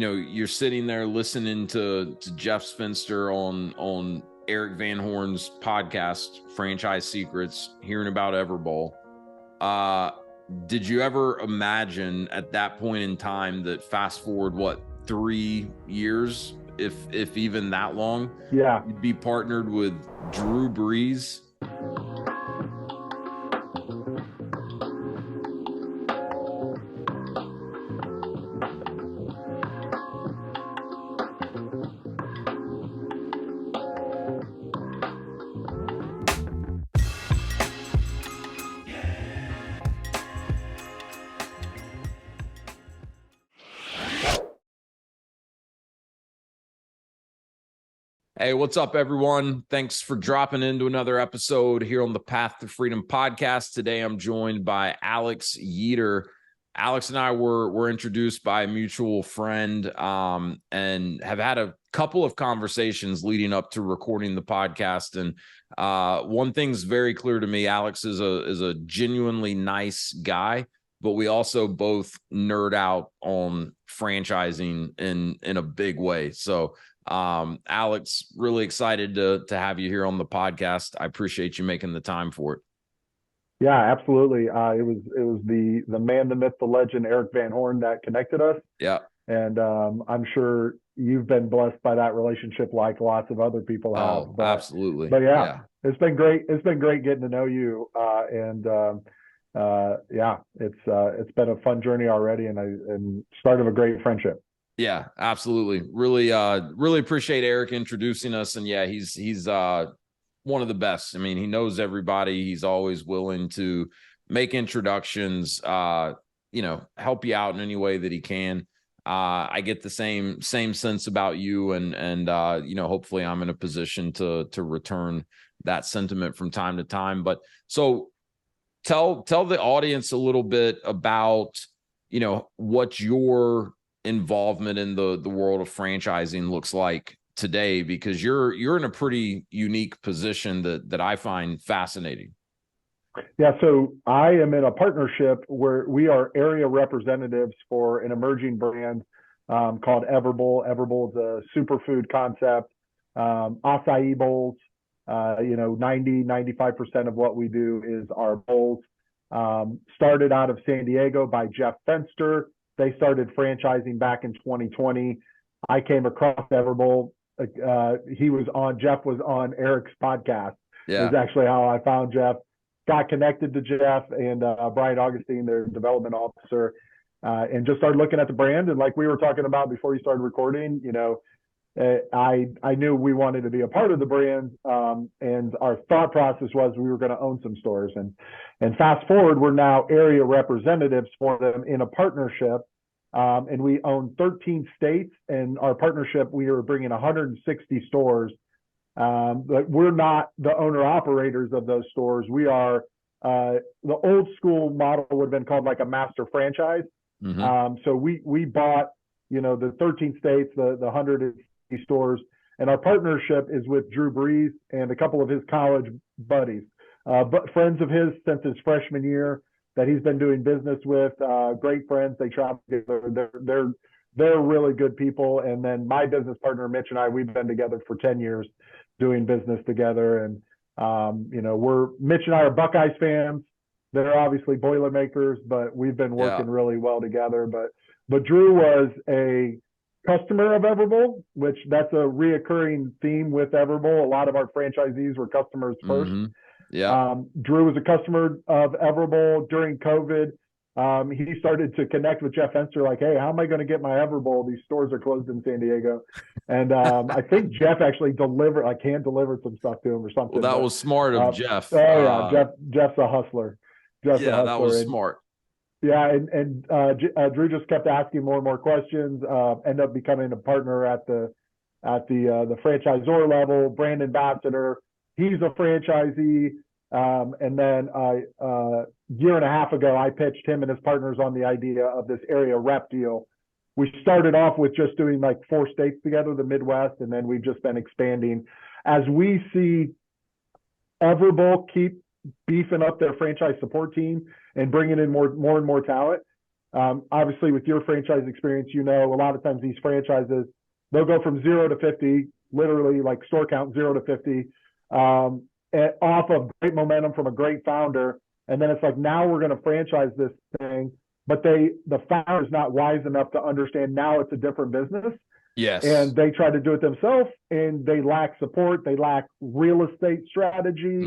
You're sitting there listening to Jeff Spencer on Eric Van Horn's podcast, Franchise Secrets, hearing about Everbowl. Did you ever imagine at that point in time that fast forward, 3 years, if even that long, you'd be partnered with Drew Brees? Hey, what's up, everyone? Thanks for dropping into another episode here on the Path to Freedom podcast. Today, I'm joined by Alex Yeater. Alex and I were introduced by a mutual friend and have had a couple of conversations leading up to recording the podcast. And one thing's very clear to me: Alex is a genuinely nice guy, but we also both nerd out on franchising in a big way. So Alex, really excited to have you here on the podcast. I appreciate you making the time for it. Yeah, absolutely. It was the man, the myth, the legend, Eric Van Horn that connected us. Yeah. And I'm sure you've been blessed by that relationship like lots of other people have. Oh, absolutely. But yeah, it's been great. It's been great getting to know you. It's been a fun journey already and start of a great friendship. Yeah, absolutely. Really appreciate Eric introducing us. And yeah, he's one of the best. I mean, he knows everybody. He's always willing to make introductions, help you out in any way that he can. I get the same sense about you, and hopefully I'm in a position to return that sentiment from time to time. But so tell the audience a little bit about, what your involvement in the world of franchising looks like today, because you're in a pretty unique position that I find fascinating. Yeah, so I am in a partnership where we are area representatives for an emerging brand called Everbowl. Everbowl is a superfood concept, acai bowls. 95% of what we do is our bowls. Started out of San Diego by Jeff Fenster. They started franchising back in 2020. I came across Everbowl. Jeff was on Eric's podcast. Yeah. Is actually how I found Jeff. Got connected to Jeff and Brian Augustine, their development officer, and just started looking at the brand. And like we were talking about before you started recording, I knew we wanted to be a part of the brand, and our thought process was we were going to own some stores. And fast forward, we're now area representatives for them in a partnership. And we own 13 states, and our partnership, we are bringing 160 stores. But we're not the owner operators of those stores. We are, the old school model would have been called like a master franchise. Mm-hmm. So we bought, the 13 states, the 160 stores, and our partnership is with Drew Brees and a couple of his college buddies, but friends of his since his freshman year that he's been doing business with, great friends. They travel together. They're really good people. And then my business partner, Mitch, and I, we've been together for 10 years doing business together. And, Mitch and I are Buckeyes fans. They're obviously Boilermakers, but we've been working really well together. But Drew was a customer of Everbowl, which that's a reoccurring theme with Everbowl. A lot of our franchisees were customers first. Mm-hmm. Yeah. Drew was a customer of Everbowl during COVID. He started to connect with Jeff Fenster, like, hey, how am I going to get my Everbowl? These stores are closed in San Diego. And I think Jeff actually hand delivered some stuff to him or something. Well, that was smart of Jeff. Jeff's a hustler. That was smart. Yeah, and Drew just kept asking more and more questions. Ended up becoming a partner at the franchisor level, brand ambassador. He's a franchisee. And then a year and a half ago, I pitched him and his partners on the idea of this area rep deal. We started off with just doing like 4 states together, the Midwest, and then we've just been expanding. As we see Everbowl keep beefing up their franchise support team and bringing in more and more talent, Obviously, with your franchise experience, a lot of times these franchises, they'll go from 0 to 50, literally like store count 0 to 50, off of great momentum from a great founder. And then it's like, now we're going to franchise this thing, but the founder's not wise enough to understand now it's a different business. Yes. And they try to do it themselves, and they lack support. They lack real estate strategy.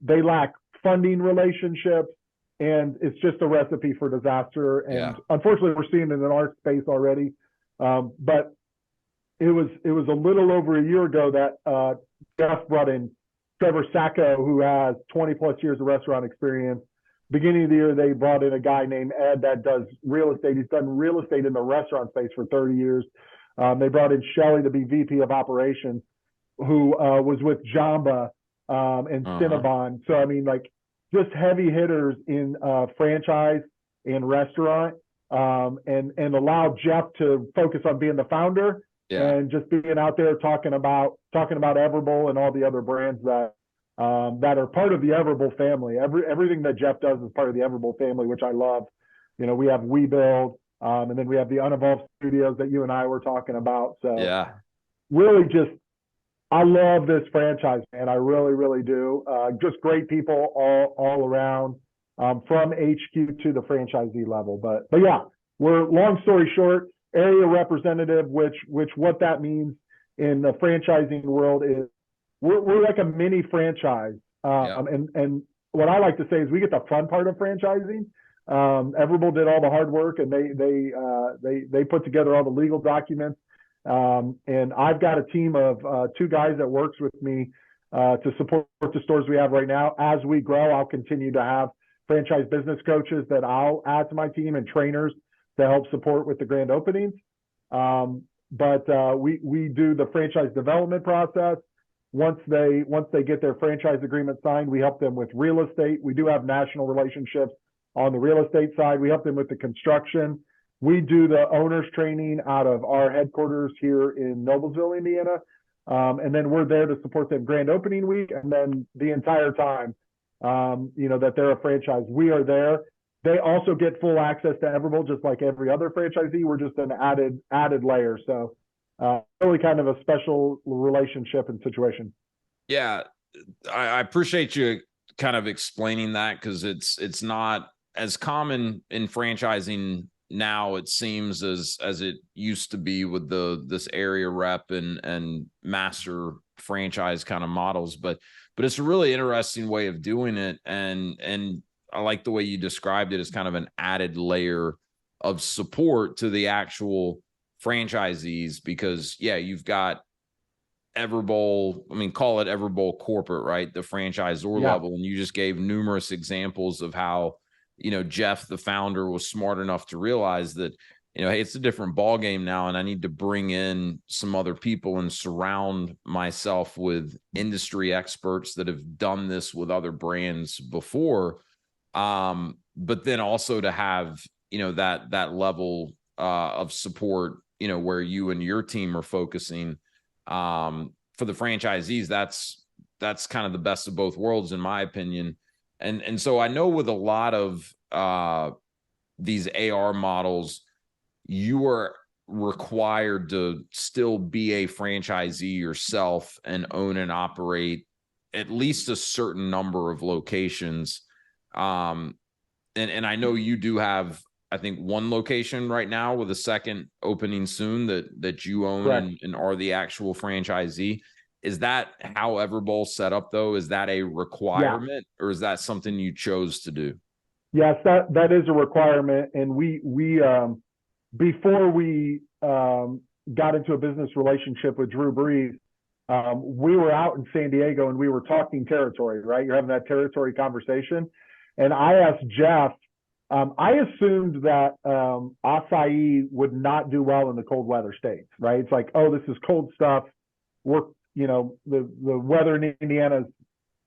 They lack funding relationships. And it's just a recipe for disaster. And unfortunately, we're seeing it in our space already. But it was a little over a year ago that Jeff brought in Trevor Sacco, who has 20 plus years of restaurant experience. Beginning of the year, they brought in a guy named Ed that does real estate. He's done real estate in the restaurant space for 30 years. They brought in Shelly to be VP of operations, who was with Jamba and Cinnabon. So, I mean, like, just heavy hitters in franchise and restaurant, and allow Jeff to focus on being the founder and just being out there talking about Everbowl and all the other brands that are part of the Everbowl family. Everything that Jeff does is part of the Everbowl family, which I love. We have We Build, and then we have the Unevolved Studios that you and I were talking about. So really just, I love this franchise, man. I really, really do. Just great people all around, from HQ to the franchisee level. But yeah, we're, long story short, area representative, which what that means in the franchising world is we're like a mini franchise. And what I like to say is we get the fun part of franchising. Everbowl did all the hard work, and they put together all the legal documents. And I've got a team of 2 guys that works with me to support the stores we have right now. As we grow, I'll continue to have franchise business coaches that I'll add to my team, and trainers to help support with the grand openings. But we do the franchise development process. Once they get their franchise agreement signed, we help them with real estate. We do have national relationships on the real estate side. We help them with the construction. We do the owners training out of our headquarters here in Noblesville, Indiana. And then we're there to support them grand opening week. And then the entire time, that they're a franchise, we are there. They also get full access to Everbowl, just like every other franchisee. We're just an added layer. So really kind of a special relationship and situation. Yeah. I appreciate you kind of explaining that, because it's not as common in franchising now, it seems, as it used to be with this area rep and master franchise kind of models, but it's a really interesting way of doing it, and I like the way you described it as kind of an added layer of support to the actual franchisees, because you've got Everbowl, I mean, call it Everbowl corporate, right? The franchisor level, and you just gave numerous examples of how Jeff, the founder, was smart enough to realize that, hey, it's a different ball game now, and I need to bring in some other people and surround myself with industry experts that have done this with other brands before. But then also to have, that level of support, where you and your team are focusing, for the franchisees. That's kind of the best of both worlds, in my opinion. And so I know with a lot of these AR models, you are required to still be a franchisee yourself and own and operate at least a certain number of locations. And I know you do have, I think, 1 location right now with a second opening soon that you own and are the actual franchisee. Is that how Everbowl set up, though? Is that a requirement, or is that something you chose to do? Yes, that is a requirement. And we before we got into a business relationship with Drew Brees, we were out in San Diego and we were talking territory, right? You're having that territory conversation. And I asked Jeff, I assumed that acai would not do well in the cold weather states, right? It's like, oh, this is cold stuff. The weather in Indiana is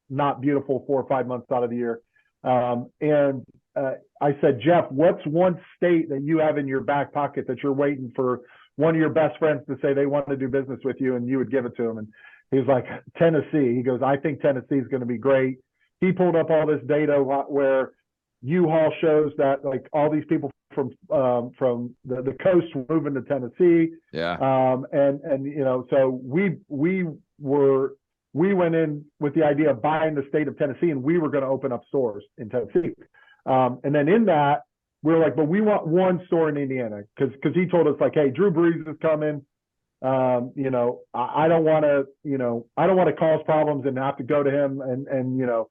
not beautiful 4 or 5 months out of the year. And I said, Jeff, what's one state that you have in your back pocket that you're waiting for one of your best friends to say they want to do business with you and you would give it to them? And he was like, Tennessee. He goes, I think Tennessee is going to be great. He pulled up all this data where U-Haul shows that like all these people from the coast were moving to Tennessee. Yeah. And you know, so we went in with the idea of buying the state of Tennessee, and we were going to open up stores in Tennessee. And then in that, we were like, but we want one store in Indiana, because he told us like, hey, Drew Brees is coming. You know, I don't want to cause problems and have to go to him and you know,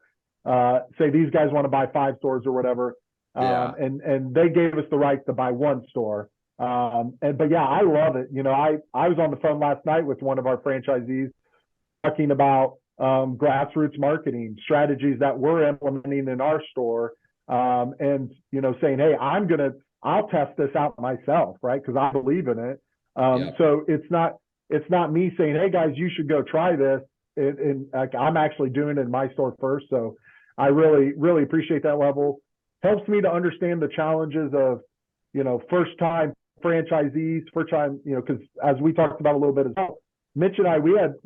say these guys want to buy 5 stores or whatever. Yeah. And they gave us the right to buy 1 store. But yeah, I love it. You know, I was on the phone last night with one of our franchisees talking about grassroots marketing strategies that we're implementing in our store. And, you know, saying, hey, I'll test this out myself, right? Because I believe in it. So it's not me saying, hey guys, you should go try this. I'm actually doing it in my store first. So I really, really appreciate that level. Helps me to understand the challenges of, you know, first time franchisees, first time, you know, because as we talked about a little bit as well, Mitch and I, we had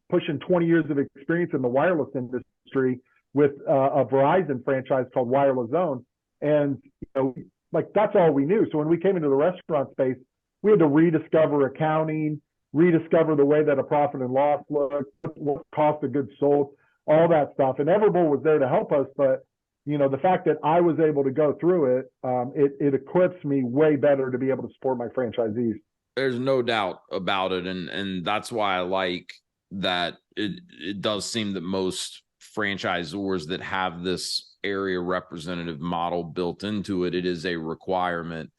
pushing 20 years of experience in the wireless industry with a Verizon franchise called Wireless Zone. And, you know, like that's all we knew. So when we came into the restaurant space, we had to rediscover accounting, rediscover the way that a profit and loss looked, what cost of goods sold, all that stuff. And Everbowl was there to help us. But, you know, the fact that I was able to go through it, it equips me way better to be able to support my franchisees. There's no doubt about it. And that's why I like that it does seem that most franchisors that have this area representative model built into it, it is a requirement.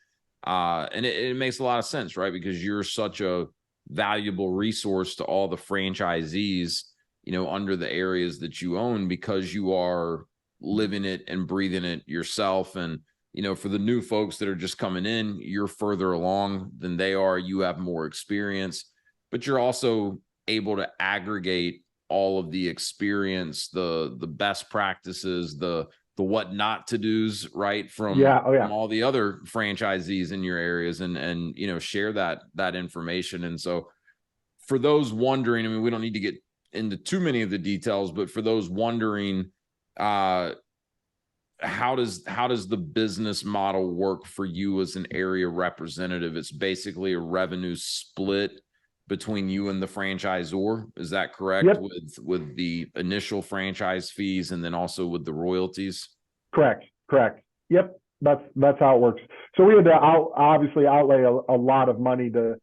And it makes a lot of sense, right? Because you're such a valuable resource to all the franchisees, you know, under the areas that you own, because you are living it and breathing it yourself. And, you know, for the new folks that are just coming in, you're further along than they are. You have more experience, but you're also able to aggregate all of the experience, the best practices, the what not to do's, right, from all the other franchisees in your areas, and you know, share that information. And so for those wondering, I mean, we don't need to get into too many of the details, but for those wondering, how does the business model work for you as an area representative? It's basically a revenue split between you and the franchisor. Is that correct? Yep. With the initial franchise fees and then also with the royalties? Correct. Yep. That's how it works. So we had to obviously outlay a lot of money to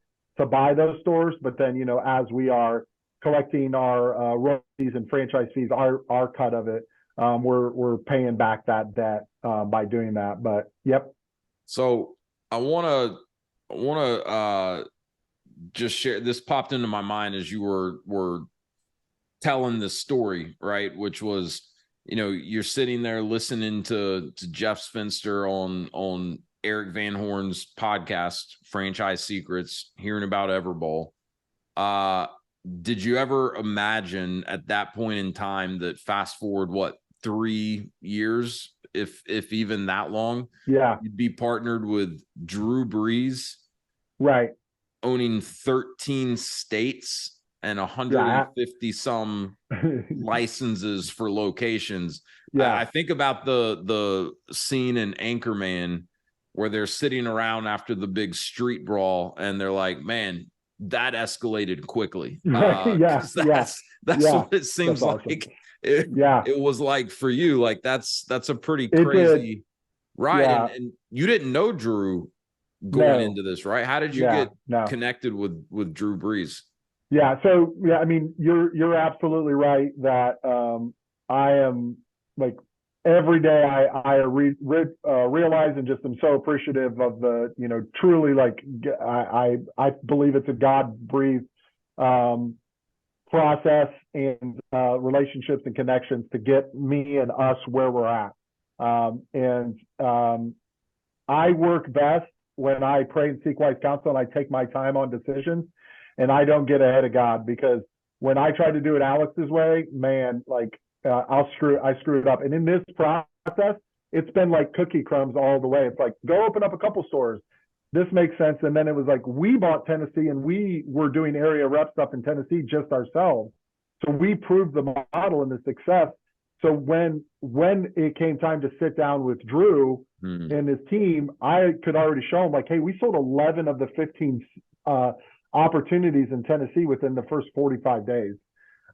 buy those stores, but then, you know, as we are collecting our royalties and franchise fees, our cut of it, we're paying back that debt by doing that. But yep. So I want to just share, this popped into my mind as you were telling this story, right? Which was, you know, you're sitting there listening to Jeff Spencer on Eric Van Horn's podcast, Franchise Secrets, hearing about Everbowl. Did you ever imagine at that point in time that fast forward, 3 years, if even that long, you'd be partnered with Drew Brees, right, owning 13 states and 150 some licenses for locations? I think about the scene in Anchorman where they're sitting around after the big street brawl and they're like, man, that escalated quickly. That's what it seems like. It was like for you. Like that's a pretty crazy ride. And you didn't know Drew going into this, right? How did you get connected with Drew Brees? So I mean, you're absolutely right that I am, like, every day I realize and just am so appreciative of the, you know, truly, like, I believe it's a God-breathed process and relationships and connections to get me and us where we're at. I work best when I pray and seek wise counsel and I take my time on decisions and I don't get ahead of God, because when I try to do it Alex's way, man, like, I screw it up. And in this process, it's been like cookie crumbs all the way. It's like, go open up a couple stores. This makes sense. And then it was like, we bought Tennessee and we were doing area rep stuff in Tennessee just ourselves. So we proved the model and the success. So when it came time to sit down with Drew and his team, I could already show him like, hey, we sold 11 of the 15 opportunities in Tennessee within the first 45 days.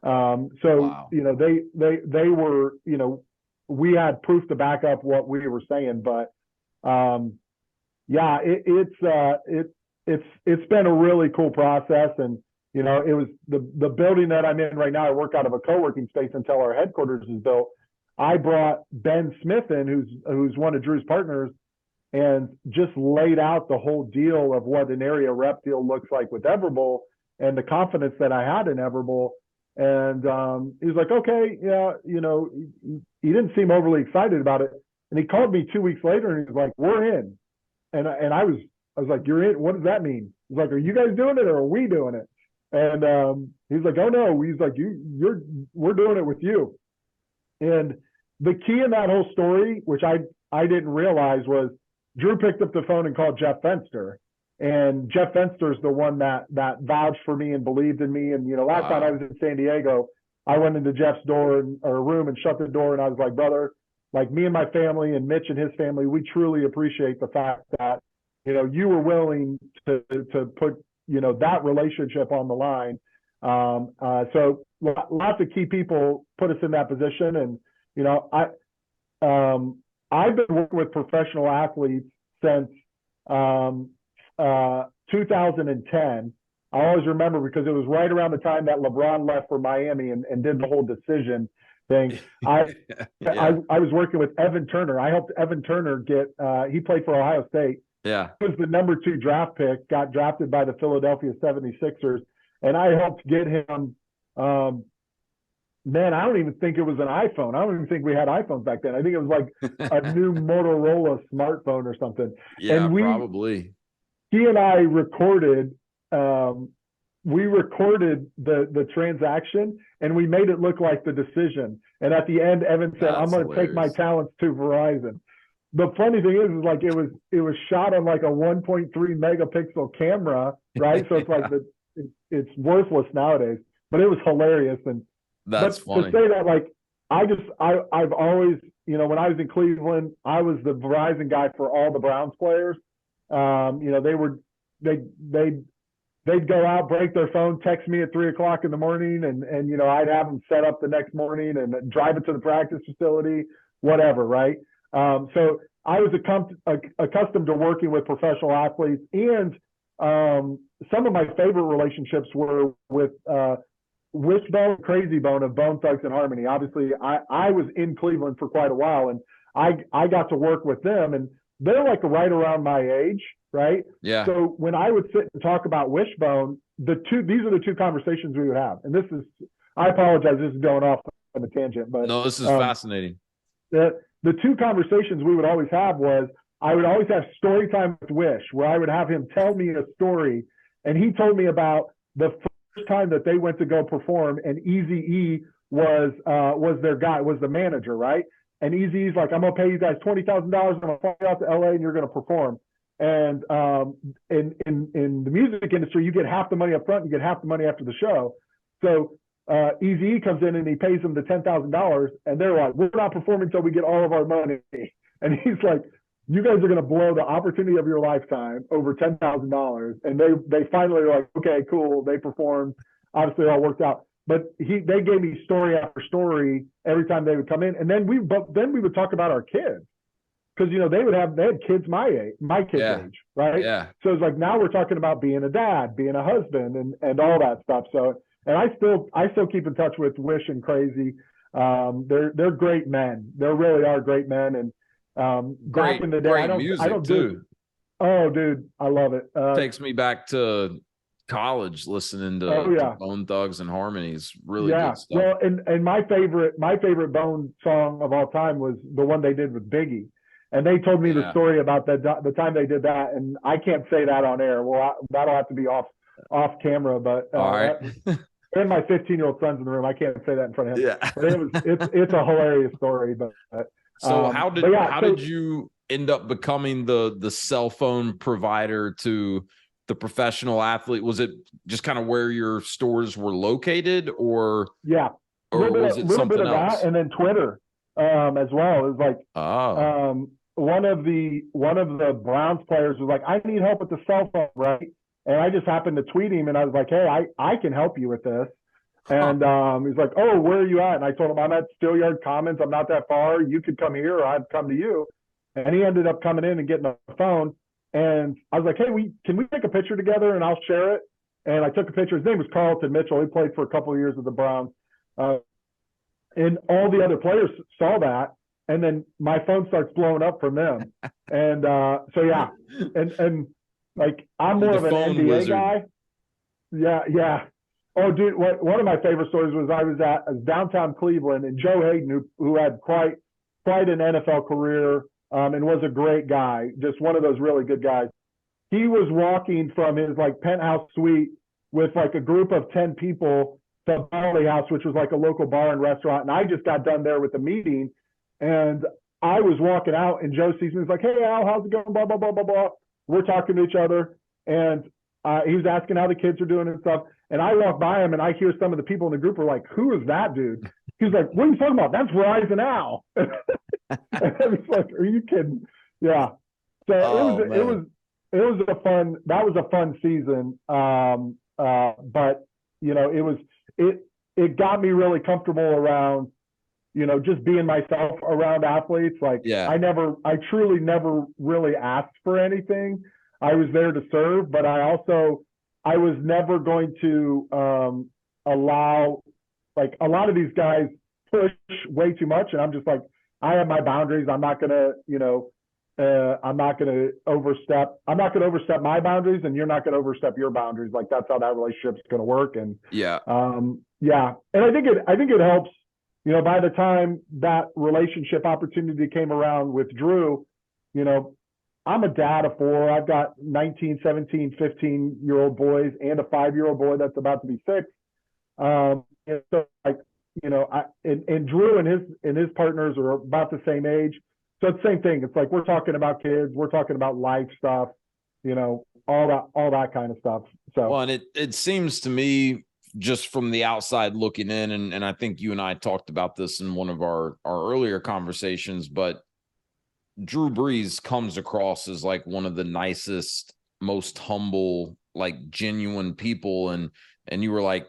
So Wow. you know, they were, you know, we had proof to back up what we were saying, but yeah, it's been a really cool process. And you know, it was the building that I'm in right now. I work out of a co-working space until our headquarters is built. I brought Ben Smith in, who's one of Drew's partners, and just laid out the whole deal of what an area rep deal looks like with Everbowl and the confidence that I had in Everbowl. And he was like, okay, yeah, you know, he didn't seem overly excited about it. And he called me 2 weeks later and he was like, we're in. And I was like, you're in? What does that mean? He's like, are you guys doing it or are we doing it? And he's like, oh no. He's like, we're doing it with you. And the key in that whole story, which I didn't realize, was Drew picked up the phone and called Jeff Fenster. And Jeff Fenster is the one that vouched for me and believed in me. And, you know, last time I was in San Diego, I went into Jeff's room and shut the door. And I was like, brother, like me and my family and Mitch and his family, we truly appreciate the fact that, you know, you were willing to put, you know, that relationship on the line. So lots of key people put us in that position. And, you know, I've been working with professional athletes since 2010. I always remember because it was right around the time that LeBron left for Miami and did the whole decision thing. I was working with Evan Turner. I helped Evan Turner get he played for Ohio State. Yeah. He was the number 2 draft pick, got drafted by the Philadelphia 76ers, and I helped get him man, I don't even think it was an iPhone. I don't even think we had iPhones back then. I think it was like a new Motorola smartphone or something. Yeah, and probably. He and I recorded the transaction and we made it look like the decision. And at the end, Evan said, I'm going to take my talents to Verizon. The funny thing is like it was shot on like a 1.3 megapixel camera, right? So it's like it's worthless nowadays, but it was hilarious. And that's funny to say that, like, I've always, you know, when I was in Cleveland, I was the Verizon guy for all the Browns players. You know, they'd go out, break their phone, text me at 3 o'clock in the morning, and you know, I'd have them set up the next morning and drive it to the practice facility, whatever, right? So I was accustomed to working with professional athletes, and some of my favorite relationships were with Wishbone, Crazy Bone of Bone Thugs and Harmony. Obviously, I was in Cleveland for quite a while, and I got to work with them, and they're like right around my age, right? Yeah. So when I would sit and talk about Wishbone, these are the 2 conversations we would have. And this is, I apologize, this is going off on a tangent, but no, this is fascinating. The 2 conversations we would always have was, I would always have story time with Wish, where I would have him tell me a story, and he told me about the first time that they went to go perform, and Eazy-E was their guy, was the manager, right? And Eazy-E's like, I'm gonna pay you guys $20,000, I'm gonna fly out to LA and you're gonna perform. And in the music industry, you get half the money up front, you get half the money after the show. So Eazy-E comes in and he pays them the $10,000, and they're like, we're not performing until we get all of our money. And he's like, you guys are going to blow the opportunity of your lifetime over $10,000. And they finally are like, okay, cool. They performed. Obviously, it all worked out. But they gave me story after story every time they would come in. And then we would talk about our kids. Because, you know, they had kids my kids' age, right? Yeah. So it's like, now we're talking about being a dad, being a husband, and all that stuff. So, and I still keep in touch with Wish and Crazy. They're great men. They really are great men. And back in the day, I don't do. Oh, dude, I love it. Takes me back to college listening to Bone Thugs and Harmonies. Really good stuff. Well, and my favorite Bone song of all time was the one they did with Biggie. And they told me the story about the time they did that, and I can't say that on air. Well, that'll have to be off camera. But all right. And my 15-year-old son's in the room. I can't say that in front of him. Yeah. But it's a hilarious story. But so how did you end up becoming the cell phone provider to the professional athlete? Was it just kind of where your stores were located, or? Yeah. or was it little bit something of that, else? and then Twitter as well. It was like Oh, one of the Browns players was like, I need help with the cell phone, right? And I just happened to tweet him, and I was like, hey, I can help you with this. huh. And he's like, oh, where are you at? And I told him, I'm at Steelyard Commons. I'm not that far. You could come here, or I'd come to you. And he ended up coming in and getting a phone. And I was like, hey, can we take a picture together and I'll share it? And I took a picture. His name was Carlton Mitchell. He played for a couple of years with the Browns. And all the other players saw that. And then my phone starts blowing up from them. And so, yeah. And like, I'm more The of an phone NBA wizard. guy. Yeah, yeah. Oh, dude, one of my favorite stories was I was at downtown Cleveland, and Joe Hayden, who had quite an NFL career and was a great guy, just one of those really good guys. He was walking from his like penthouse suite with like a group of 10 people to Barley House, which was like a local bar and restaurant. And I just got done there with the meeting, and I was walking out, and Joe sees me. He's like, "Hey, Al, how's it going?" Blah blah blah blah blah. We're talking to each other, and he was asking how the kids are doing and stuff. And I walk by him, and I hear some of the people in the group are like, "Who is that dude?" He's like, "What are you talking about? That's Verizon Al." And I was like, "Are you kidding?" Yeah. So Oh man. it was a fun season. But it got me really comfortable around, just being myself around athletes. Like Yeah. I truly never really asked for anything. I was there to serve, but I was never going to allow, like, a lot of these guys push way too much, and I'm just like, I have my boundaries. I'm not gonna, I'm not gonna overstep. I'm not gonna overstep my boundaries, and you're not gonna overstep your boundaries. Like, that's how that relationship's gonna work. And Yeah. yeah, and I think it helps. By the time that relationship opportunity came around with Drew, I'm a dad of four. I've got 19, 17, 15-year-old boys and a 5-year-old boy that's about to be 6. And so, like, and Drew and his partners are about the same age. So it's the same thing. It's like, we're talking about kids, we're talking about life stuff, all that kind of stuff. So, Well, and it seems to me, just from the outside looking in, and I think you and I talked about this in one of our earlier conversations, but Drew Brees comes across as like one of the nicest, most humble, like genuine people. And you were like,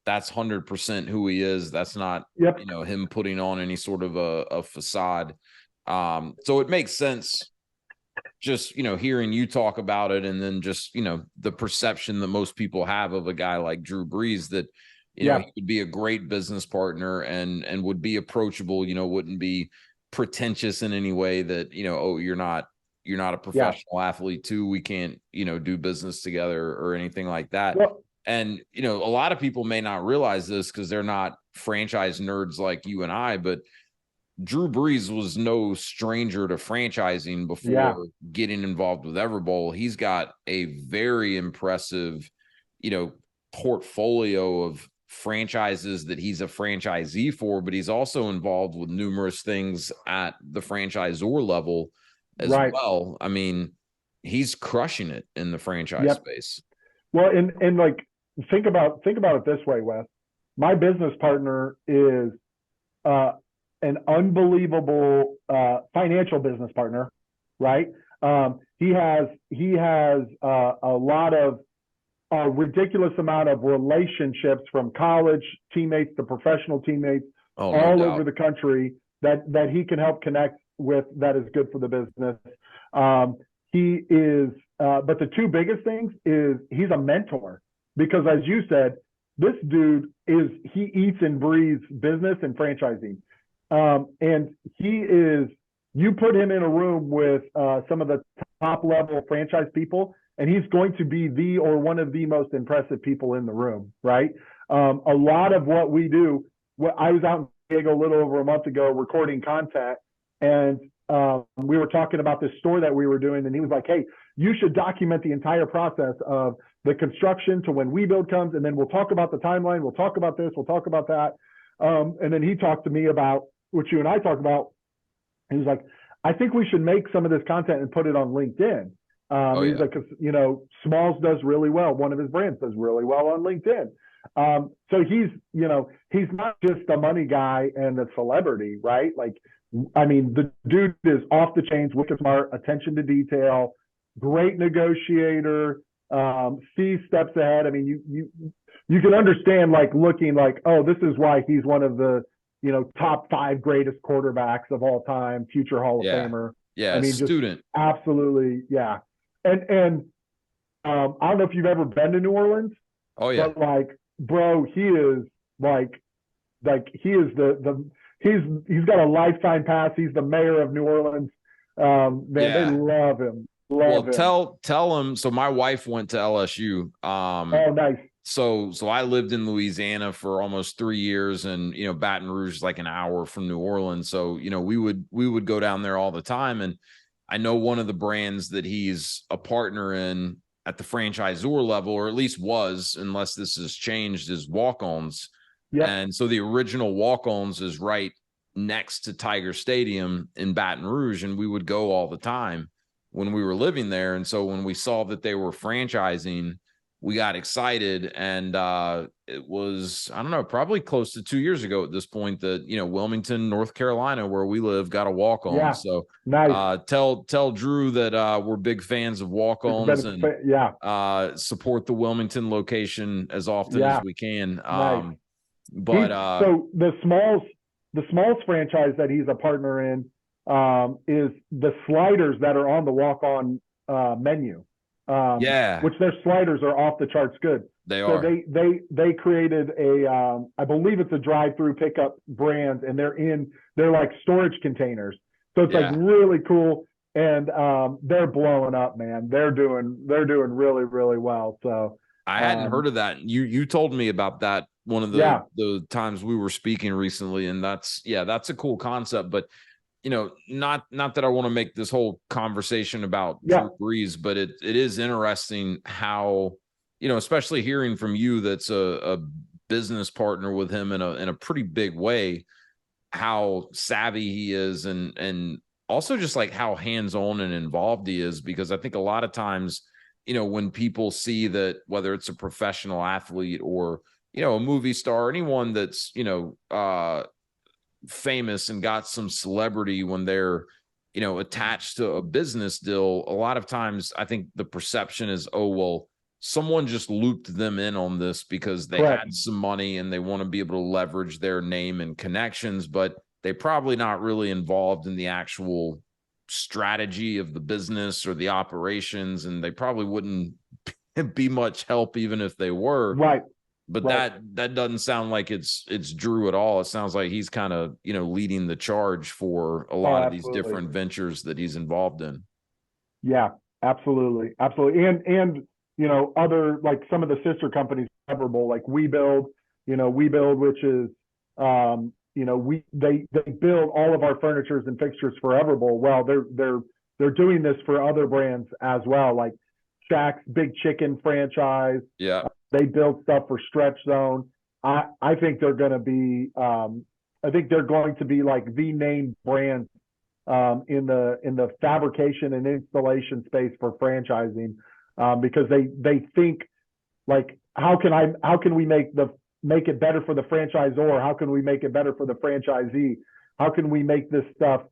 that's 100% who he is. That's not, yep. Him putting on any sort of a facade. So it makes sense just, hearing you talk about it, and then just, the perception that most people have of a guy like Drew Brees, that, he would be a great business partner and would be approachable, wouldn't be pretentious in any way, that, oh, you're not a professional athlete too, we can't, do business together or anything like that. Well, and, a lot of people may not realize this because they're not franchise nerds like you and I, but Drew Brees was no stranger to franchising before getting involved with Everbowl. He's got a very impressive, portfolio of franchises that he's a franchisee for, but he's also involved with numerous things at the franchisor level as well. I mean, he's crushing it in the franchise space. Well, and like, think about it this way, Wes. My business partner is an unbelievable financial business partner, right? He has a lot of a ridiculous amount of relationships, from college teammates to professional teammates all over the country that he can help connect with. That is good for the business. He is, but the two biggest things is he's a mentor, because, as you said, this dude he eats and breathes business and franchising. And he is, you put him in a room with some of the top level franchise people, and he's going to be one of the most impressive people in the room, right? A lot of what we do, I was out in San Diego a little over a month ago recording content, and we were talking about this store that we were doing, and he was like, hey, you should document the entire process of the construction to when we build comes, and then we'll talk about the timeline, we'll talk about this, we'll talk about that. And then he talked to me about what you and I talked about. He was like, I think we should make some of this content and put it on LinkedIn. He's like, Smalls does really well. One of his brands does really well on LinkedIn. So he's not just a money guy and a celebrity, right? Like, I mean, the dude is off the chains, wicked smart, attention to detail, great negotiator, sees steps ahead. I mean, you can understand, like, looking like, oh, this is why he's one of the, top 5 greatest quarterbacks of all time, future Hall of Famer. Yeah, I mean, student. just absolutely, yeah. And I don't know if you've ever been to New Orleans. Oh yeah. But like, bro, he is like he is he's got a lifetime pass. He's the mayor of New Orleans. Man, they love him. Love him. Tell him. So my wife went to LSU. Oh, nice. So I lived in Louisiana for almost 3 years, and Baton Rouge is like an hour from New Orleans. So we would go down there all the time, and I know one of the brands that he's a partner in at the franchisor level, or at least was, unless this has changed, is Walk-Ons. Yep. And so the original Walk-Ons is right next to Tiger Stadium in Baton Rouge, and we would go all the time when we were living there. And so when we saw that they were franchising, we got excited, and it was, I don't know, probably close to 2 years ago at this point that, Wilmington, North Carolina, where we live, got a Walk-On. Yeah. So nice. Tell Drew that we're big fans of Walk-Ons, and support the Wilmington location as often as we can. Nice. But so the Smalls franchise that he's a partner in is the sliders that are on the Walk-On menu. Which their sliders are off the charts good. They are. So they created a I believe it's a drive-through pickup brand, and they're like storage containers. So it's like really cool, and they're blowing up, man. They're doing really, really well. So I hadn't heard of that. You told me about that one of the times we were speaking recently, and that's a cool concept. But not that I want to make this whole conversation about Drew Brees, but it is interesting how, especially hearing from you, that's a business partner with him in a pretty big way, how savvy he is, and also just like how hands-on and involved he is. Because I think a lot of times, when people see that, whether it's a professional athlete or, a movie star, anyone that's, famous and got some celebrity, when they're attached to a business deal, a lot of times I think the perception is, oh well, someone just looped them in on this because they had some money and they want to be able to leverage their name and connections, but they're probably not really involved in the actual strategy of the business or the operations, and they probably wouldn't be much help even if they were. But that doesn't sound like it's Drew at all. It sounds like he's kind of, leading the charge for a lot of these different ventures that he's involved in. Yeah, absolutely. Absolutely. And, other, like some of the sister companies, Everbowl, like We Build, which is, they build all of our furnitures and fixtures for Everbowl. Well, they're doing this for other brands as well, like Shaq's Big Chicken franchise. Yeah. They build stuff for Stretch Zone. I think they're going to be like the name brand in the fabrication and installation space for franchising, because they think like, how can we make it better for the franchisor? How can we make it better for the franchisee? How can we make this stuff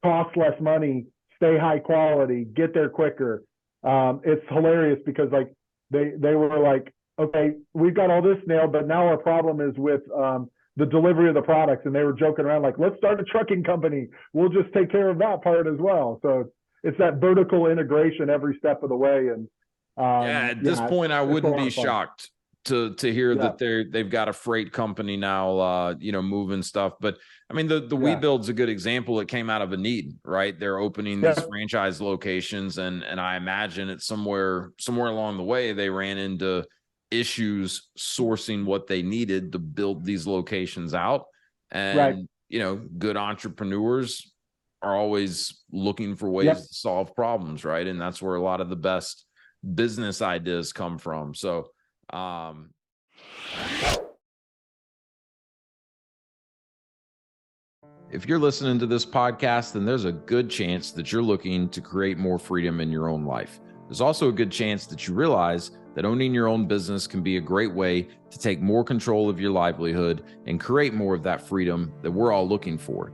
cost less money, stay high quality, get there quicker? It's hilarious because like they were like, okay, we've got all this nailed, but now our problem is with the delivery of the products. And they were joking around like, let's start a trucking company. We'll just take care of that part as well. So it's that vertical integration every step of the way. And at this point, I wouldn't be shocked to hear that they've got a freight company now, moving stuff. But I mean, the We Build's a good example. It came out of a need, right? They're opening these franchise locations, and I imagine it's somewhere along the way they ran into issues sourcing what they needed to build these locations out. And good entrepreneurs are always looking for ways to solve problems, right? And that's where a lot of the best business ideas come from. So if you're listening to this podcast, then there's a good chance that you're looking to create more freedom in your own life. There's also a good chance that you realize that owning your own business can be a great way to take more control of your livelihood and create more of that freedom that we're all looking for.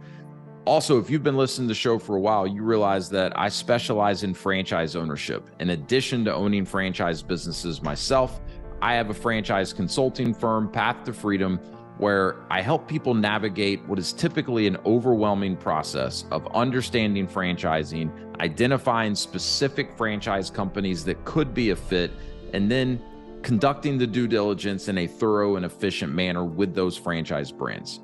Also, if you've been listening to the show for a while, you realize that I specialize in franchise ownership. In addition to owning franchise businesses myself, I have a franchise consulting firm, Path to Freedom, where I help people navigate what is typically an overwhelming process of understanding franchising, identifying specific franchise companies that could be a fit, and then conducting the due diligence in a thorough and efficient manner with those franchise brands.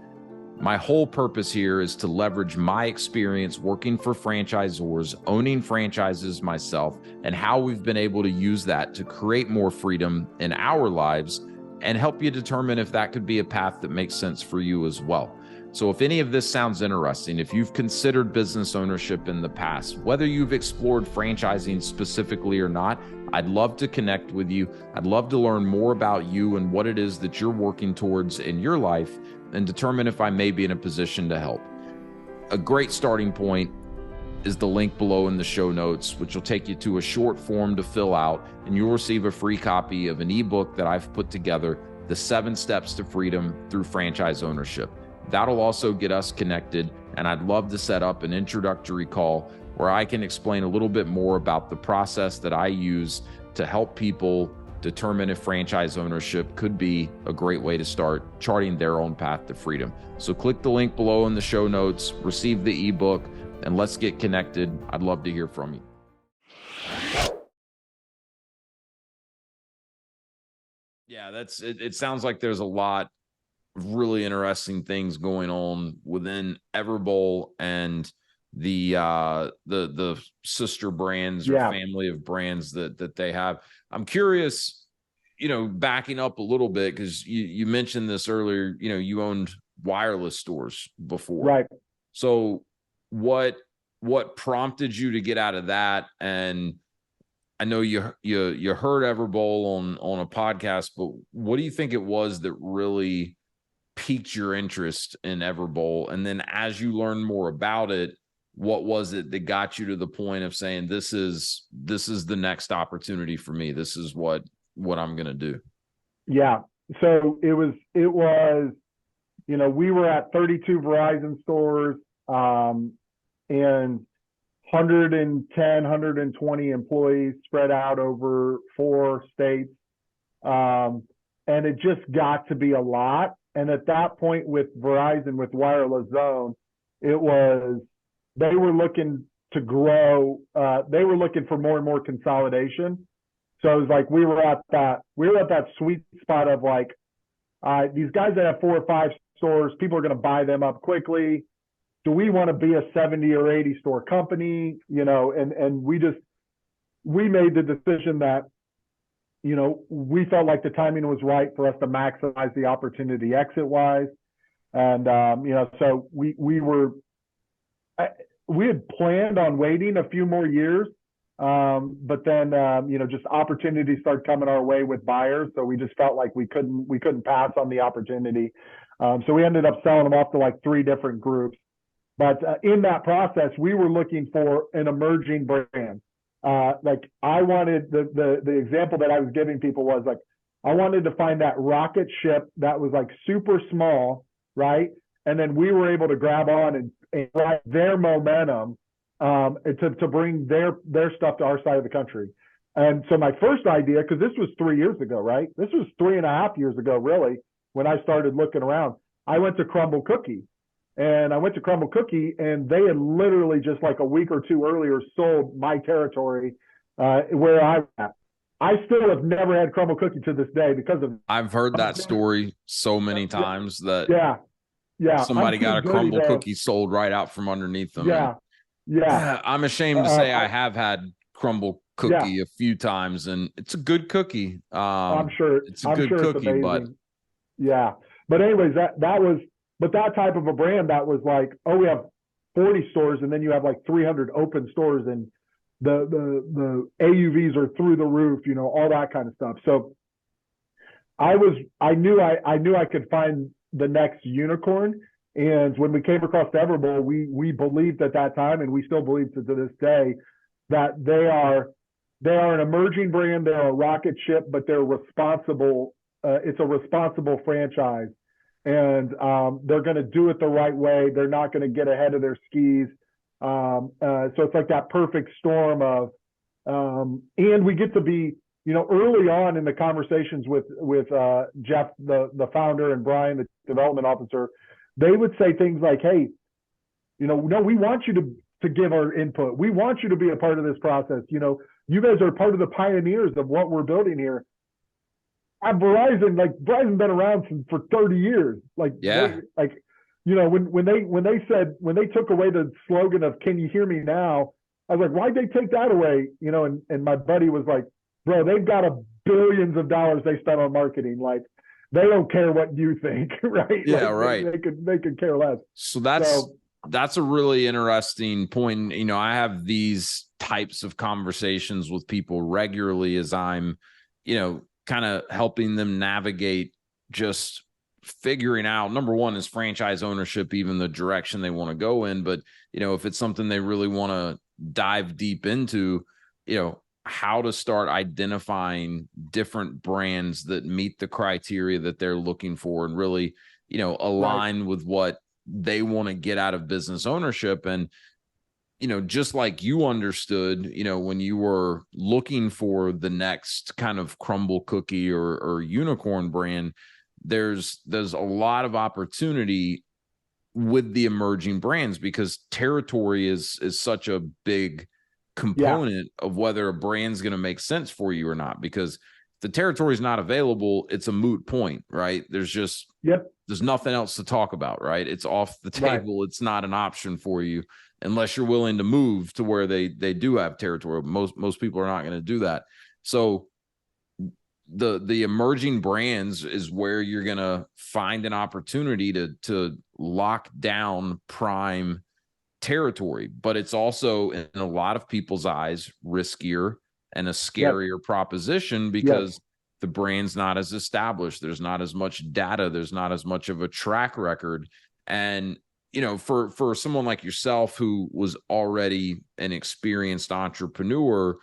My whole purpose here is to leverage my experience working for franchisors, owning franchises myself, and how we've been able to use that to create more freedom in our lives and help you determine if that could be a path that makes sense for you as well. So if any of this sounds interesting, if you've considered business ownership in the past, whether you've explored franchising specifically or not, I'd love to connect with you. I'd love to learn more about you and what it is that you're working towards in your life and determine if I may be in a position to help. A great starting point is the link below in the show notes, which will take you to a short form to fill out, and you'll receive a free copy of an ebook that I've put together, The 7 Steps to Freedom Through Franchise Ownership. That'll also get us connected, and I'd love to set up an introductory call where I can explain a little bit more about the process that I use to help people determine if franchise ownership could be a great way to start charting their own path to freedom. So click the link below in the show notes, receive the ebook, and let's get connected. I'd love to hear from you. Yeah, that's it. It sounds like there's a lot of really interesting things going on within Everbowl and the sister brands or family of brands that they have. I'm curious, backing up a little bit, because you mentioned this earlier, you owned wireless stores before. Right. So what prompted you to get out of that? And I know you heard Everbowl on a podcast, but what do you think it was that really piqued your interest in Everbowl? And then as you learn more about it, what was it that got you to the point of saying, this is the next opportunity for me? This is what I'm going to do. Yeah. So it was, we were at 32 Verizon stores, and 110, 120 employees spread out over 4 states. And it just got to be a lot. And at that point with Verizon, with Wireless Zone, they were looking to grow. They were looking for more and more consolidation. So it was like we were at that sweet spot of like, these guys that have 4 or 5 stores, people are going to buy them up quickly. Do we want to be a 70 or 80 store company? And we made the decision that, we felt like the timing was right for us to maximize the opportunity exit wise. And, so we had planned on waiting a few more years. But then, just opportunities started coming our way with buyers. So we just felt like we couldn't pass on the opportunity. So we ended up selling them off to like 3 different groups. But in that process, we were looking for an emerging brand. Like I wanted the example that I was giving people was like, I wanted to find that rocket ship that was like super small, right? And then we were able to grab on and drive their momentum to bring their stuff to our side of the country. And so my first idea, because this was 3 years ago, right? This was 3.5 years ago, really, when I started looking around. I went to Crumble Cookie. And I went to Crumble Cookie, and they had literally just like a week or 2 earlier sold my territory where I'm at. I still have never had Crumble Cookie to this day because of. I've heard that story so many times that yeah, somebody got a Crumble Cookie sold right out from underneath them. Yeah. I'm ashamed to say I have had Crumble Cookie a few times, and it's a good cookie. I'm sure it's a good cookie, but yeah. But anyways, But that type of a brand that was like, oh, we have 40 stores, and then you have like 300 open stores, and the AUVs are through the roof, all that kind of stuff. So I knew I could find the next unicorn. And when we came across Everbowl, we believed at that time, and we still believe to this day, that they are They are an emerging brand. They're a rocket ship, but they're responsible. It's a responsible franchise, and they're going to do it the right way. They're not going to get ahead of their skis. So it's like that perfect storm of, and we get to be, early on in the conversations with Jeff, the founder, and Brian, the development officer, they would say things like, "Hey, no, we want you to give our input. We want you to be a part of this process. You guys are part of the pioneers of what we're building here." At Verizon, Verizon's been around for 30 years. When they took away the slogan of "Can you hear me now?" I was like, "Why'd they take that away?" And my buddy was like, "Bro, they've got billions of dollars they spent on marketing. Like, they don't care what you think, right?" Yeah, right. They could care less. So that's a really interesting point. I have these types of conversations with people regularly as I'm, kind of helping them navigate just figuring out, number one, is franchise ownership even the direction they want to go in. But, if it's something they really want to dive deep into, how to start identifying different brands that meet the criteria that they're looking for and really, align with what they want to get out of business ownership. And, just like you understood, when you were looking for the next kind of crumble cookie or unicorn brand, there's a lot of opportunity with the emerging brands because territory is such a big component of whether a brand's going to make sense for you or not. Because if the territory is not available, it's a moot point, right? There's just there's nothing else to talk about, right? It's off the table. Right. It's not an option for you unless you're willing to move to where they do have territory. Most people are not going to do that. So the emerging brands is where you're going to find an opportunity to lock down prime territory, but it's also in a lot of people's eyes riskier and a scarier proposition because the brand's not as established. There's not as much data. There's not as much of a track record. And, for someone like yourself who was already an experienced entrepreneur,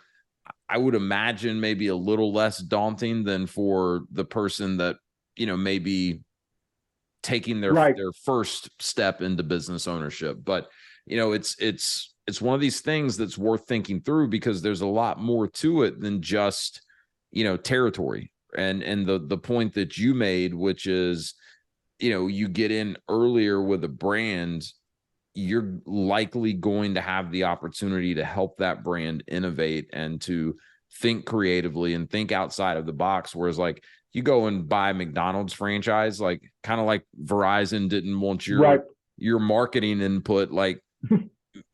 I would imagine maybe a little less daunting than for the person that, may be taking their first step into business ownership. But, it's one of these things that's worth thinking through because there's a lot more to it than just, territory. And the point that you made, which is, you get in earlier with a brand, you're likely going to have the opportunity to help that brand innovate and to think creatively and think outside of the box. Whereas you go and buy McDonald's franchise, kind of like Verizon didn't want your marketing input.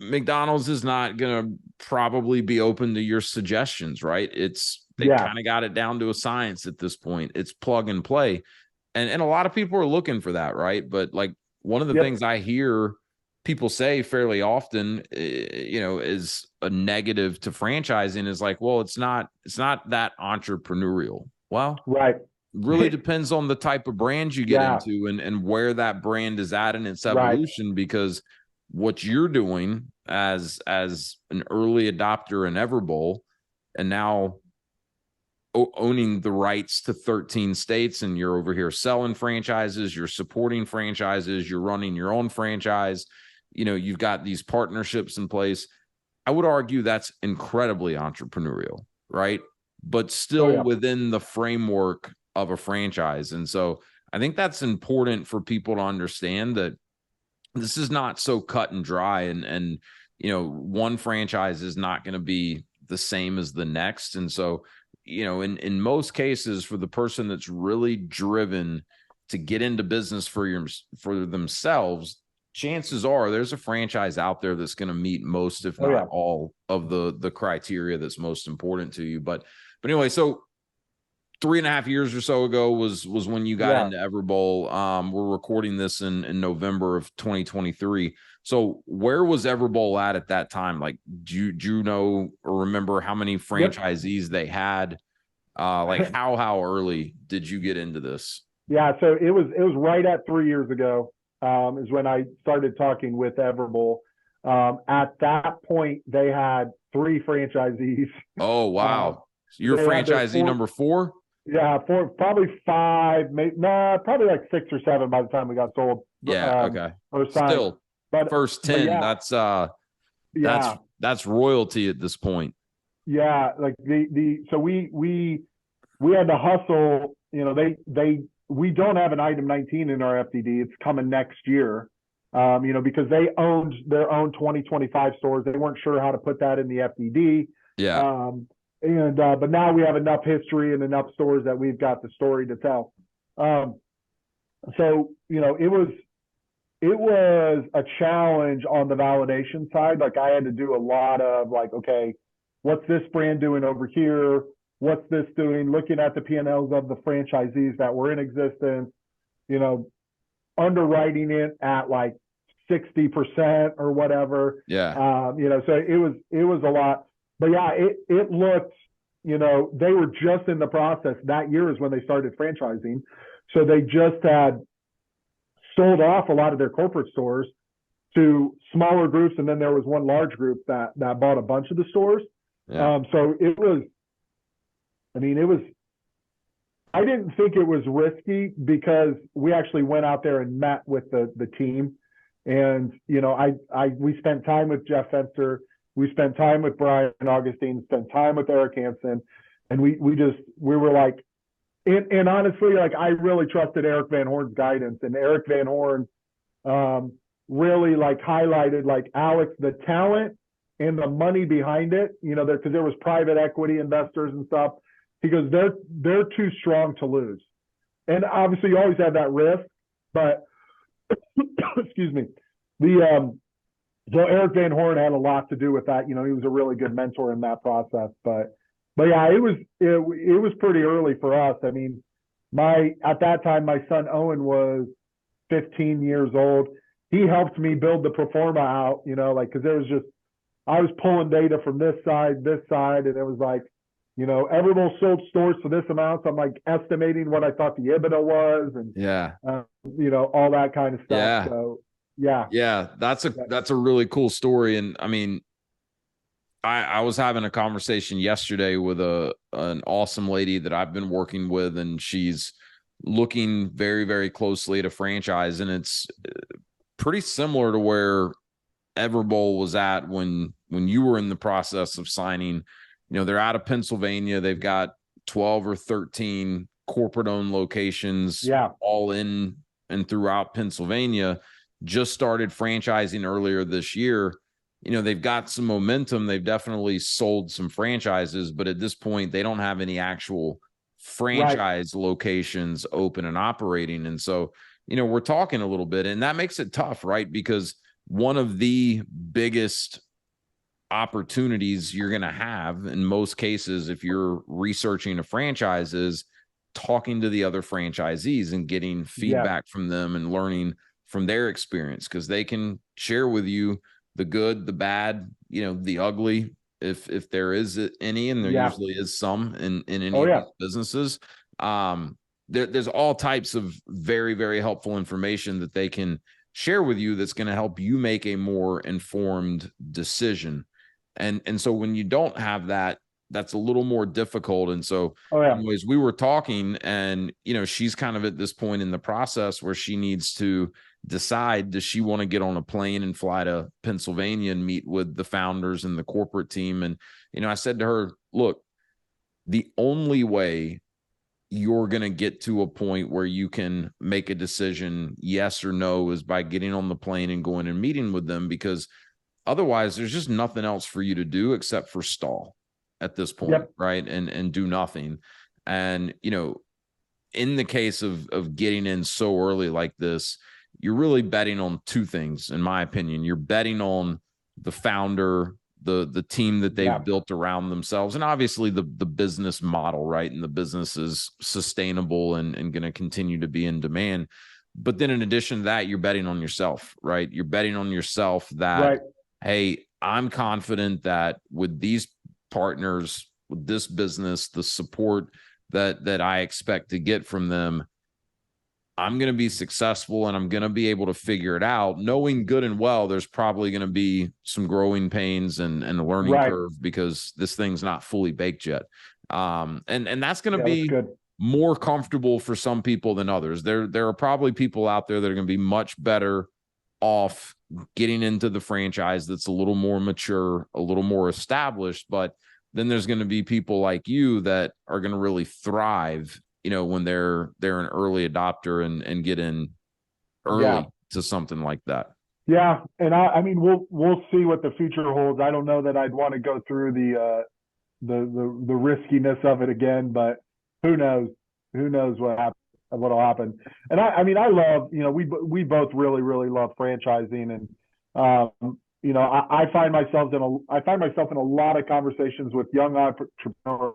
McDonald's is not going to probably be open to your suggestions, right? They kind of got it down to a science at this point. It's plug and play. And a lot of people are looking for that, right? But one of the things I hear people say fairly often, is a negative to franchising is well, it's not that entrepreneurial. Well, really depends on the type of brand you get into and where that brand is at in its evolution, because what you're doing as an early adopter in Everbowl and now owning the rights to 13 states, and you're over here selling franchises, you're supporting franchises, you're running your own franchise, you've got these partnerships in place. I would argue that's incredibly entrepreneurial, right? But still within the framework of a franchise. And so I think that's important for people to understand that this is not so cut and dry, and one franchise is not going to be the same as the next. And so, in most cases, for the person that's really driven to get into business for themselves, chances are there's a franchise out there that's going to meet most, if not all, of the criteria that's most important to you. But anyway, so 3.5 years or so ago was when you got into Everbowl. We're recording this in November of 2023. So where was Everbowl at that time? Do you know or remember how many franchisees they had? How early did you get into this? Yeah, so it was right at 3 years ago, is when I started talking with Everbowl. At that point, they had 3 franchisees. Oh, wow. So you're franchisee number 4? Yeah, probably 5, maybe probably like 6 or 7 by the time we got sold. Yeah, okay. Or signed. Still, but first 10, yeah, that's royalty at this point. Yeah, like so we had to hustle. You know, we don't have an item 19 in our FDD. It's coming next year. You know, because they owned their own 2025 stores. They weren't sure how to put that in the FDD. Yeah. But now we have enough history and enough stores that we've got the story to tell. So, you know, it was a challenge on the validation side. Like I had to do a lot of like, okay, what's this brand doing over here? What's this doing? Looking at the P&Ls of the franchisees that were in existence, you know, underwriting it at like 60% or whatever. Yeah. You know, so it was a lot. But yeah, it looked, you know, they were just in the process. That year is when they started franchising. So they just had sold off a lot of their corporate stores to smaller groups, and then there was one large group that bought a bunch of the stores. Yeah. So it was, I mean, I didn't think it was risky because we actually went out there and met with the team. And, you know, we spent time with Jeff Fenster. We spent time with Brian Augustine, spent time with Eric Hansen. And we were like, and honestly, like I really trusted Eric Van Horn's guidance, and Eric Van Horn really like highlighted like Alex, the talent and the money behind it, you know, because there was private equity investors and stuff. He goes, they're too strong to lose. And obviously you always have that risk, but excuse me. So Eric Van Horn had a lot to do with that. You know, he was a really good mentor in that process, but yeah, it was pretty early for us. I mean, at that time, my son Owen was 15 years old. He helped me build the pro forma out, you know, like, cause there was just, I was pulling data from this side, and it was like, you know, Everbowl sold stores for this amount. So I'm like estimating what I thought the EBITDA was, and you know, all that kind of stuff. Yeah. So yeah, that's a really cool story. And I mean, I was having a conversation yesterday with an awesome lady that I've been working with, and she's looking very, very closely at a franchise, and it's pretty similar to where Everbowl was at when you were in the process of signing. You know, they're out of Pennsylvania. They've got 12 or 13 corporate-owned locations, all in and throughout Pennsylvania. Just started franchising earlier this year. You know, they've got some momentum. They've definitely sold some franchises, but at this point, they don't have any actual franchise locations open and operating. And so, you know, we're talking a little bit, and that makes it tough, right? Because one of the biggest opportunities you're going to have in most cases, if you're researching a franchise, is talking to the other franchisees and getting feedback from them and learning from their experience, because they can share with you the good, the bad, you know, the ugly, if there is any, and there usually is some in any of these businesses. There's all types of very, very helpful information that they can share with you that's going to help you make a more informed decision. And so when you don't have that, that's a little more difficult. And so anyways, we were talking, and, you know, she's kind of at this point in the process where she needs to decide, does she want to get on a plane and fly to Pennsylvania and meet with the founders and the corporate team? And, you know, I said to her, look, the only way you're going to get to a point where you can make a decision, yes or no, is by getting on the plane and going and meeting with them, because otherwise there's just nothing else for you to do except for stall at this point, right? And do nothing. And, you know, in the case of getting in so early like this, you're really betting on two things, in my opinion. You're betting on the founder, the team that they've built around themselves, and obviously the business model, right? And the business is sustainable and going to continue to be in demand. But then in addition to that, you're betting on yourself, right? You're betting on yourself that, hey, I'm confident that with these partners, with this business, the support that I expect to get from them, I'm going to be successful and I'm going to be able to figure it out, knowing good and well there's probably going to be some growing pains and a learning Right. curve because this thing's not fully baked yet. And that's going to Yeah, that's be good. more comfortable for some people than others. There are probably people out there that are going to be much better off getting into the franchise that's a little more mature, a little more established, but then there's going to be people like you that are going to really thrive, when they're an early adopter and get in early Yeah. to something like that. Yeah. And I mean, we'll see what the future holds. I don't know that I'd want to go through the riskiness of it again, but who knows? Who knows what'll happen? And I mean, I love, we both really, really love franchising, and I find myself in a lot of conversations with young entrepreneurs,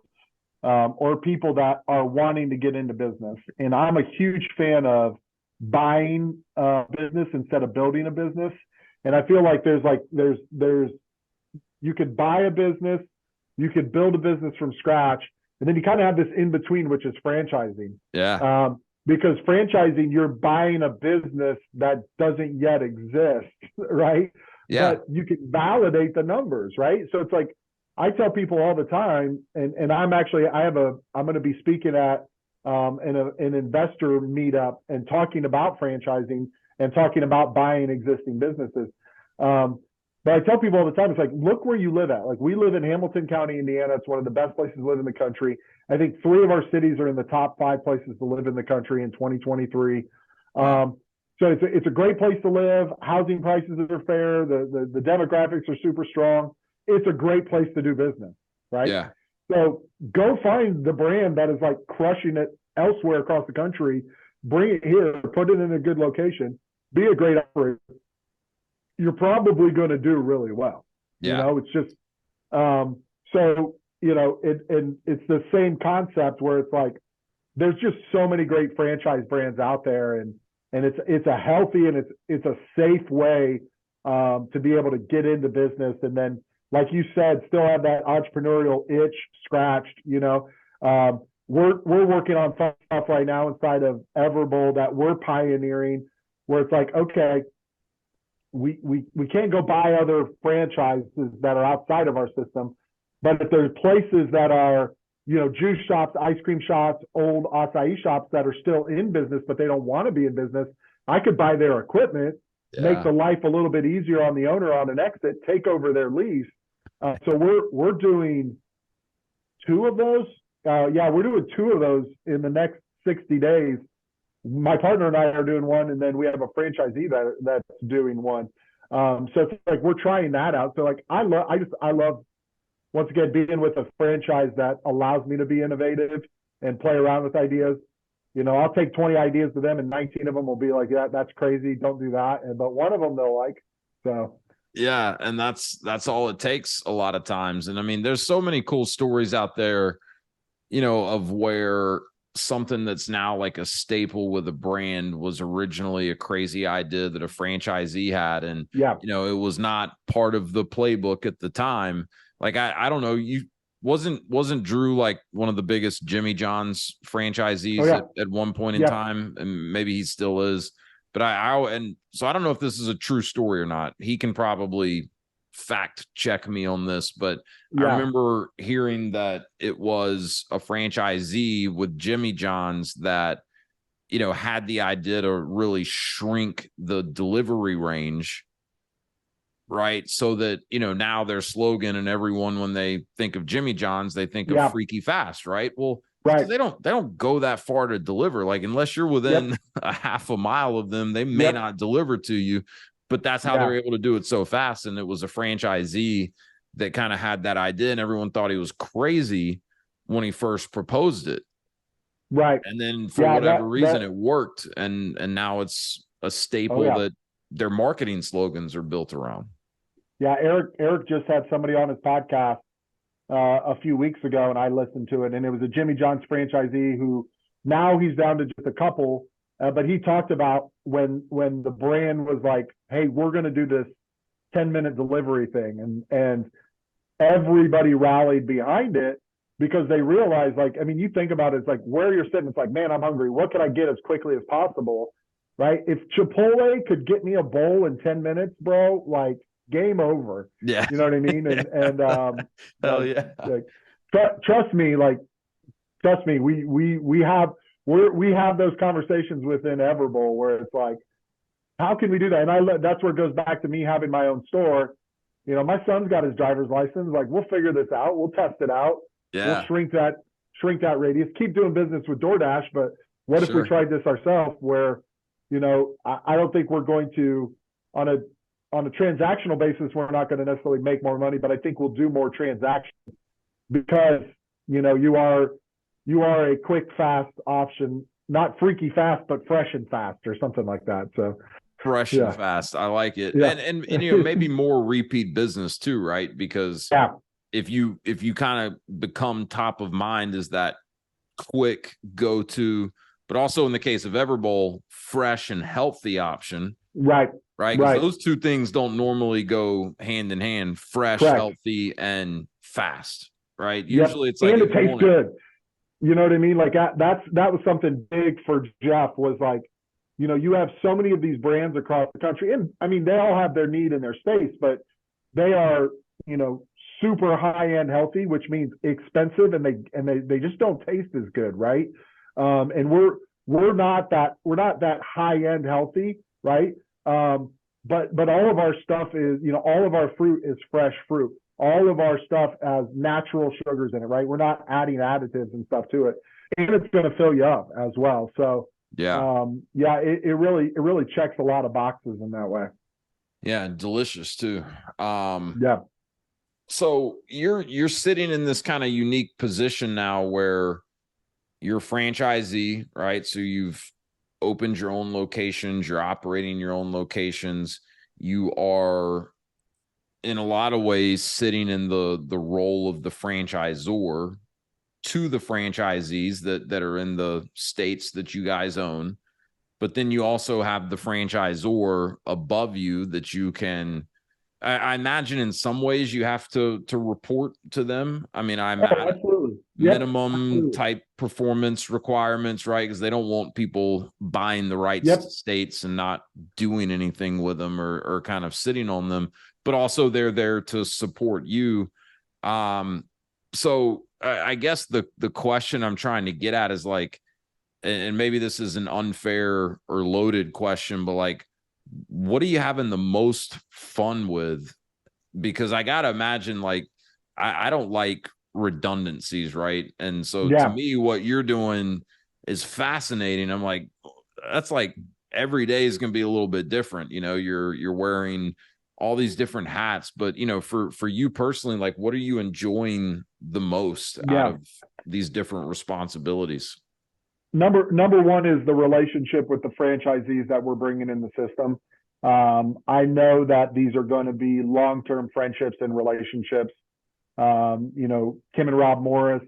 or people that are wanting to get into business. And I'm a huge fan of buying a business instead of building a business. And I feel like there's you could buy a business, you could build a business from scratch, and then you kind of have this in between, which is franchising. Yeah. Because franchising, you're buying a business that doesn't yet exist, right? Yeah. But you can validate the numbers, right? So it's like, I tell people all the time, and I'm going to be speaking at an investor meetup and talking about franchising and talking about buying existing businesses. But I tell people all the time, it's like, look where you live at. Like, we live in Hamilton County, Indiana. It's one of the best places to live in the country. I think 3 of our cities are in the top 5 places to live in the country in 2023. So it's a great place to live. Housing prices are fair. The demographics are super strong. It's a great place to do business, right? Yeah. So go find the brand that is like crushing it elsewhere across the country. Bring it here, put it in a good location, be a great operator. You're probably going to do really well. Yeah. It's just, it's the same concept where it's like, there's just so many great franchise brands out there, and it's a healthy and it's a safe way to be able to get into business, and then, like you said, still have that entrepreneurial itch scratched. We're working on stuff right now inside of Everbowl that we're pioneering, where it's like, okay, we can't go buy other franchises that are outside of our system, but if there's places that are, juice shops, ice cream shops, old acai shops that are still in business, but they don't want to be in business, I could buy their equipment, make the life a little bit easier on the owner on an exit, take over their lease. So we're doing 2 of those. We're doing 2 of those in the next 60 days. My partner and I are doing one, and then we have a franchisee that's doing one. So it's like we're trying that out. So like I love once again being with a franchise that allows me to be innovative and play around with ideas. I'll take 20 ideas to them, and 19 of them will be like, yeah, that's crazy, don't do that. But one of them they'll like. So yeah, and that's all it takes a lot of times. And I mean, there's so many cool stories out there, of where something that's now like a staple with a brand was originally a crazy idea that a franchisee had, and it was not part of the playbook at the time. Like I don't know, wasn't Drew like one of the biggest Jimmy John's franchisees at one point in time, and maybe he still is. But so I don't know if this is a true story or not. He can probably fact check me on this, but I remember hearing that it was a franchisee with Jimmy John's that, had the idea to really shrink the delivery range, right? So that, now their slogan, and everyone, when they think of Jimmy John's, they think of freaky fast, right? Well, they don't go that far to deliver. Like, unless you're within a half a mile of them, they may not deliver to you. But that's how they're able to do it so fast. And it was a franchisee that kind of had that idea, and everyone thought he was crazy when he first proposed it. Right. And then for whatever reason, it worked. And now it's a staple that their marketing slogans are built around. Yeah. Eric just had somebody on his podcast a few weeks ago, and I listened to it, and it was a Jimmy John's franchisee who now he's down to just a couple. But he talked about when the brand was like, hey, we're going to do this 10-minute delivery thing. And everybody rallied behind it. because they realize, like, I mean, you think about it, it's like where you're sitting, it's like, man, I'm hungry. What can I get as quickly as possible? Right? If Chipotle could get me a bowl in 10 minutes, bro, like game over. Yeah. You know what I mean? And Hell like, yeah. like trust me, we have those conversations within Everbowl where it's like, how can we do that? And that's where it goes back to me having my own store. You know, my son's got his driver's license. Like, we'll figure this out. We'll test it out. Yeah. We'll shrink that radius. Keep doing business with DoorDash, but what if we tried this ourselves? Where, you know, I don't think we're going to, on a transactional basis, we're not going to necessarily make more money, but I think we'll do more transactions because, you know, you are a quick, fast option, not freaky fast, but fresh and fast or something like that. So fresh and fast. I like it. Yeah. And you know, maybe more repeat business too, right? Because if you kind of become top of mind as that quick go-to, but also in the case of Everbowl, fresh and healthy option. Right. Because those two things don't normally go hand in hand, fresh, healthy, and fast, right? Usually it's like, and it tastes good. You know what I mean? Like that was something big for Jeff, was like, you know, you have so many of these brands across the country, and I mean, they all have their need in their space, but they are, you know, super high-end healthy, which means expensive, and they just don't taste as good, right? And we're not that high-end healthy, right? But all of our stuff is, you know, all of our fruit is fresh fruit. All of our stuff has natural sugars in it, right? We're not adding additives and stuff to it, and it's going to fill you up as well. So it really checks a lot of boxes in that way. Yeah, delicious too. So you're sitting in this kind of unique position now where you're a franchisee, right? So you've opened your own locations, you're operating your own locations, you are in a lot of ways sitting in the role of the franchisor to the franchisees that are in the states that you guys own. But then you also have the franchisor above you that you can, I imagine in some ways you have to report to them. I mean, I imagine minimum type performance requirements, right? Because they don't want people buying the rights to states and not doing anything with them or kind of sitting on them, but also they're there to support you. So I guess the question I'm trying to get at is like, and maybe this is an unfair or loaded question, but like, what are you having the most fun with? Because I got to imagine, like, I don't like redundancies, right? And so to me, what you're doing is fascinating. I'm like, that's like every day is going to be a little bit different. You know, you're wearing all these different hats, but you know, for you personally, like, what are you enjoying the most out of these different responsibilities? Number one is the relationship with the franchisees that we're bringing in the system. I know that these are going to be long-term friendships and relationships. You know, Kim and Rob Morris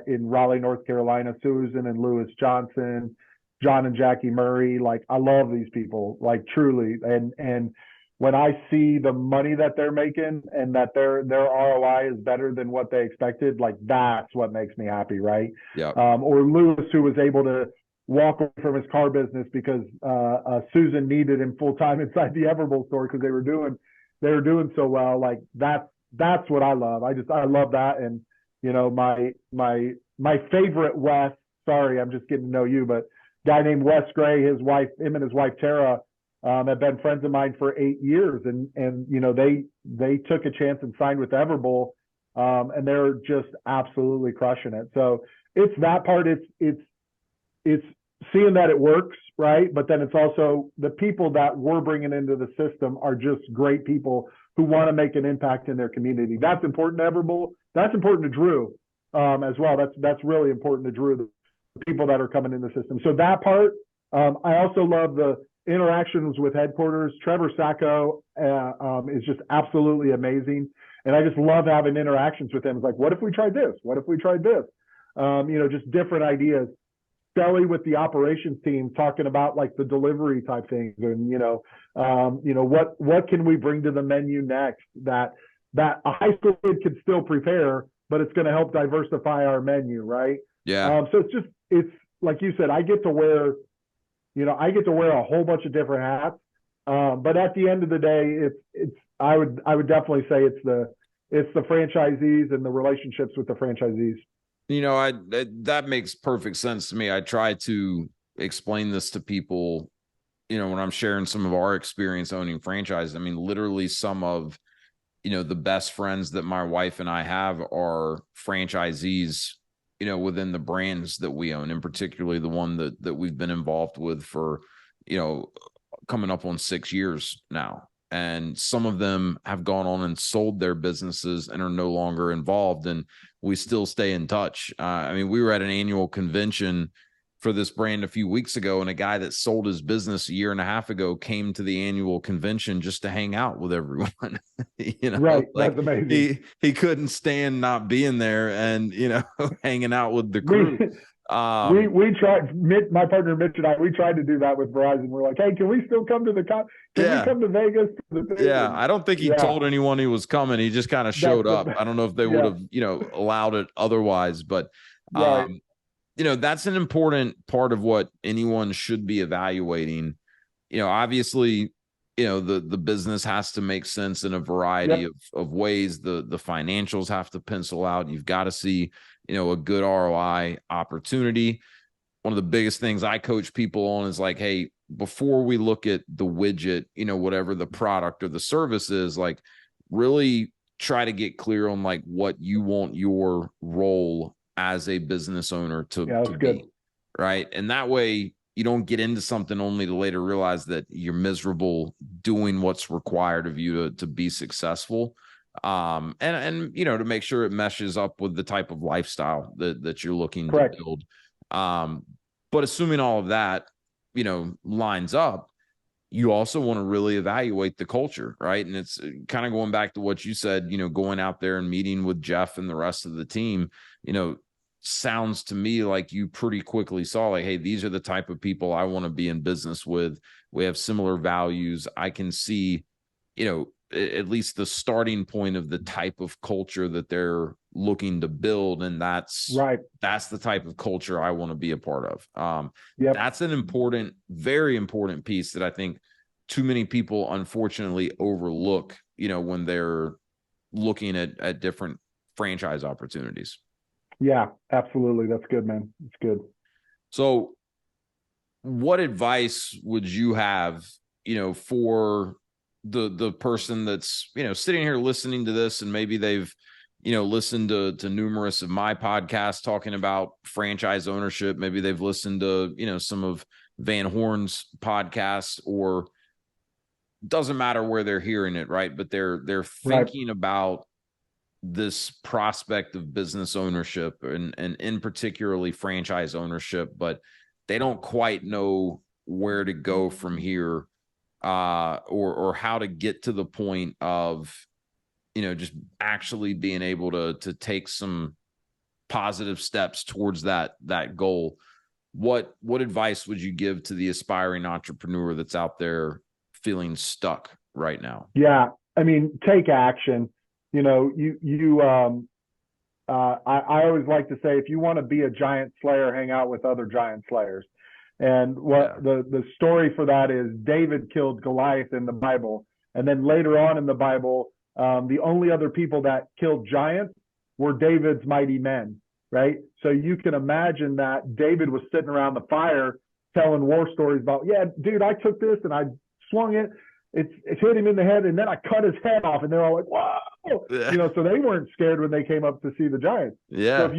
in Raleigh, North Carolina, Susan and Lewis Johnson, John and Jackie Murray. Like, I love these people, like, truly. And when I see the money that they're making and that their ROI is better than what they expected, like, that's what makes me happy, right? Yeah. Or Lewis, who was able to walk away from his car business because Susan needed him full time inside the Everbowl store because they were doing so well. Like, that's what I love. I love that. And you know, my favorite Wes, sorry, I'm just getting to know you, but guy named Wes Gray, him and his wife Tara have been friends of mine for 8 years, and you know, they took a chance and signed with Everbowl, and they're just absolutely crushing it. So it's that part. It's seeing that it works, right? But then it's also the people that we're bringing into the system are just great people who want to make an impact in their community. That's important to Everbowl. That's important to Drew as well. That's really important to Drew, the people that are coming in the system. So that part. I also love the interactions with headquarters. Trevor Sacco is just absolutely amazing. And I just love having interactions with him. It's like, what if we tried this? What if we tried this? You know, just different ideas. Skelly with the operations team talking about like the delivery type things, and you know, what can we bring to the menu next that a high school kid could still prepare, but it's going to help diversify our menu, right? Yeah. So it's like you said, I get to wear a whole bunch of different hats. But at the end of the day, I would definitely say it's the franchisees and the relationships with the franchisees. That makes perfect sense to me. I try to explain this to people, when I'm sharing some of our experience owning franchises. I mean, literally some of, the best friends that my wife and I have are franchisees, within the brands that we own, and particularly the one that we've been involved with for, coming up on 6 years now. And some of them have gone on and sold their businesses and are no longer involved, and we still stay in touch. I mean, we were at an annual convention for this brand a few weeks ago, and a guy that sold his business a year and a half ago came to the annual convention just to hang out with everyone. Right. That's amazing. He couldn't stand not being there and, hanging out with the crew. We tried, my partner Mitch and I, we tried to do that with Verizon. We're like, hey, can we still come to we come to Vegas? Yeah, I don't think he told anyone he was coming. He just kind of showed up. I don't know if they would have, allowed it otherwise, but right. That's an important part of what anyone should be evaluating. Obviously, the business has to make sense in a variety of ways. The financials have to pencil out. You've got to see, a good ROI opportunity. One of the biggest things I coach people on is like, hey, before we look at the widget, whatever the product or the service is, like, really try to get clear on like what you want your role as a business owner to be, right? And that way you don't get into something only to later realize that you're miserable doing what's required of you to be successful. And to make sure it meshes up with the type of lifestyle that you're looking to build. But assuming all of that, lines up, you also want to really evaluate the culture, right? And it's kind of going back to what you said, going out there and meeting with Jeff and the rest of the team, sounds to me like you pretty quickly saw like, hey, these are the type of people I want to be in business with. We have similar values. I can see, at least the starting point of the type of culture that they're looking to build. And that's the type of culture I want to be a part of. That's an important, very important piece that I think too many people unfortunately overlook, when they're looking at different franchise opportunities. Yeah, absolutely. That's good, man. It's good. So what advice would you have, for the person that's, sitting here listening to this, and maybe they've, listened to numerous of my podcasts talking about franchise ownership. Maybe they've listened to, some of Van Horn's podcasts, or doesn't matter where they're hearing it, right? But they're thinking about this prospect of business ownership and in particularly franchise ownership, but they don't quite know where to go from here, or how to get to the point of, just actually being able to take some positive steps towards that goal. What advice would you give to the aspiring entrepreneur that's out there feeling stuck right now? Yeah. I mean, take action. I always like to say, if you want to be a giant slayer, hang out with other giant slayers. And the story for that is David killed Goliath in the Bible. And then later on in the Bible, the only other people that killed giants were David's mighty men, right? So you can imagine that David was sitting around the fire telling war stories about, yeah, dude, I took this and I swung it. It's hit him in the head, and then I cut his head off, and they're all like, "Wow!" So they weren't scared when they came up to see the giants. Yeah. So if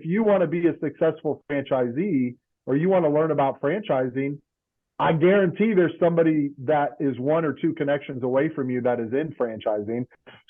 you want to be a successful franchisee, or you want to learn about franchising, I guarantee there's somebody that is one or two connections away from you that is in franchising.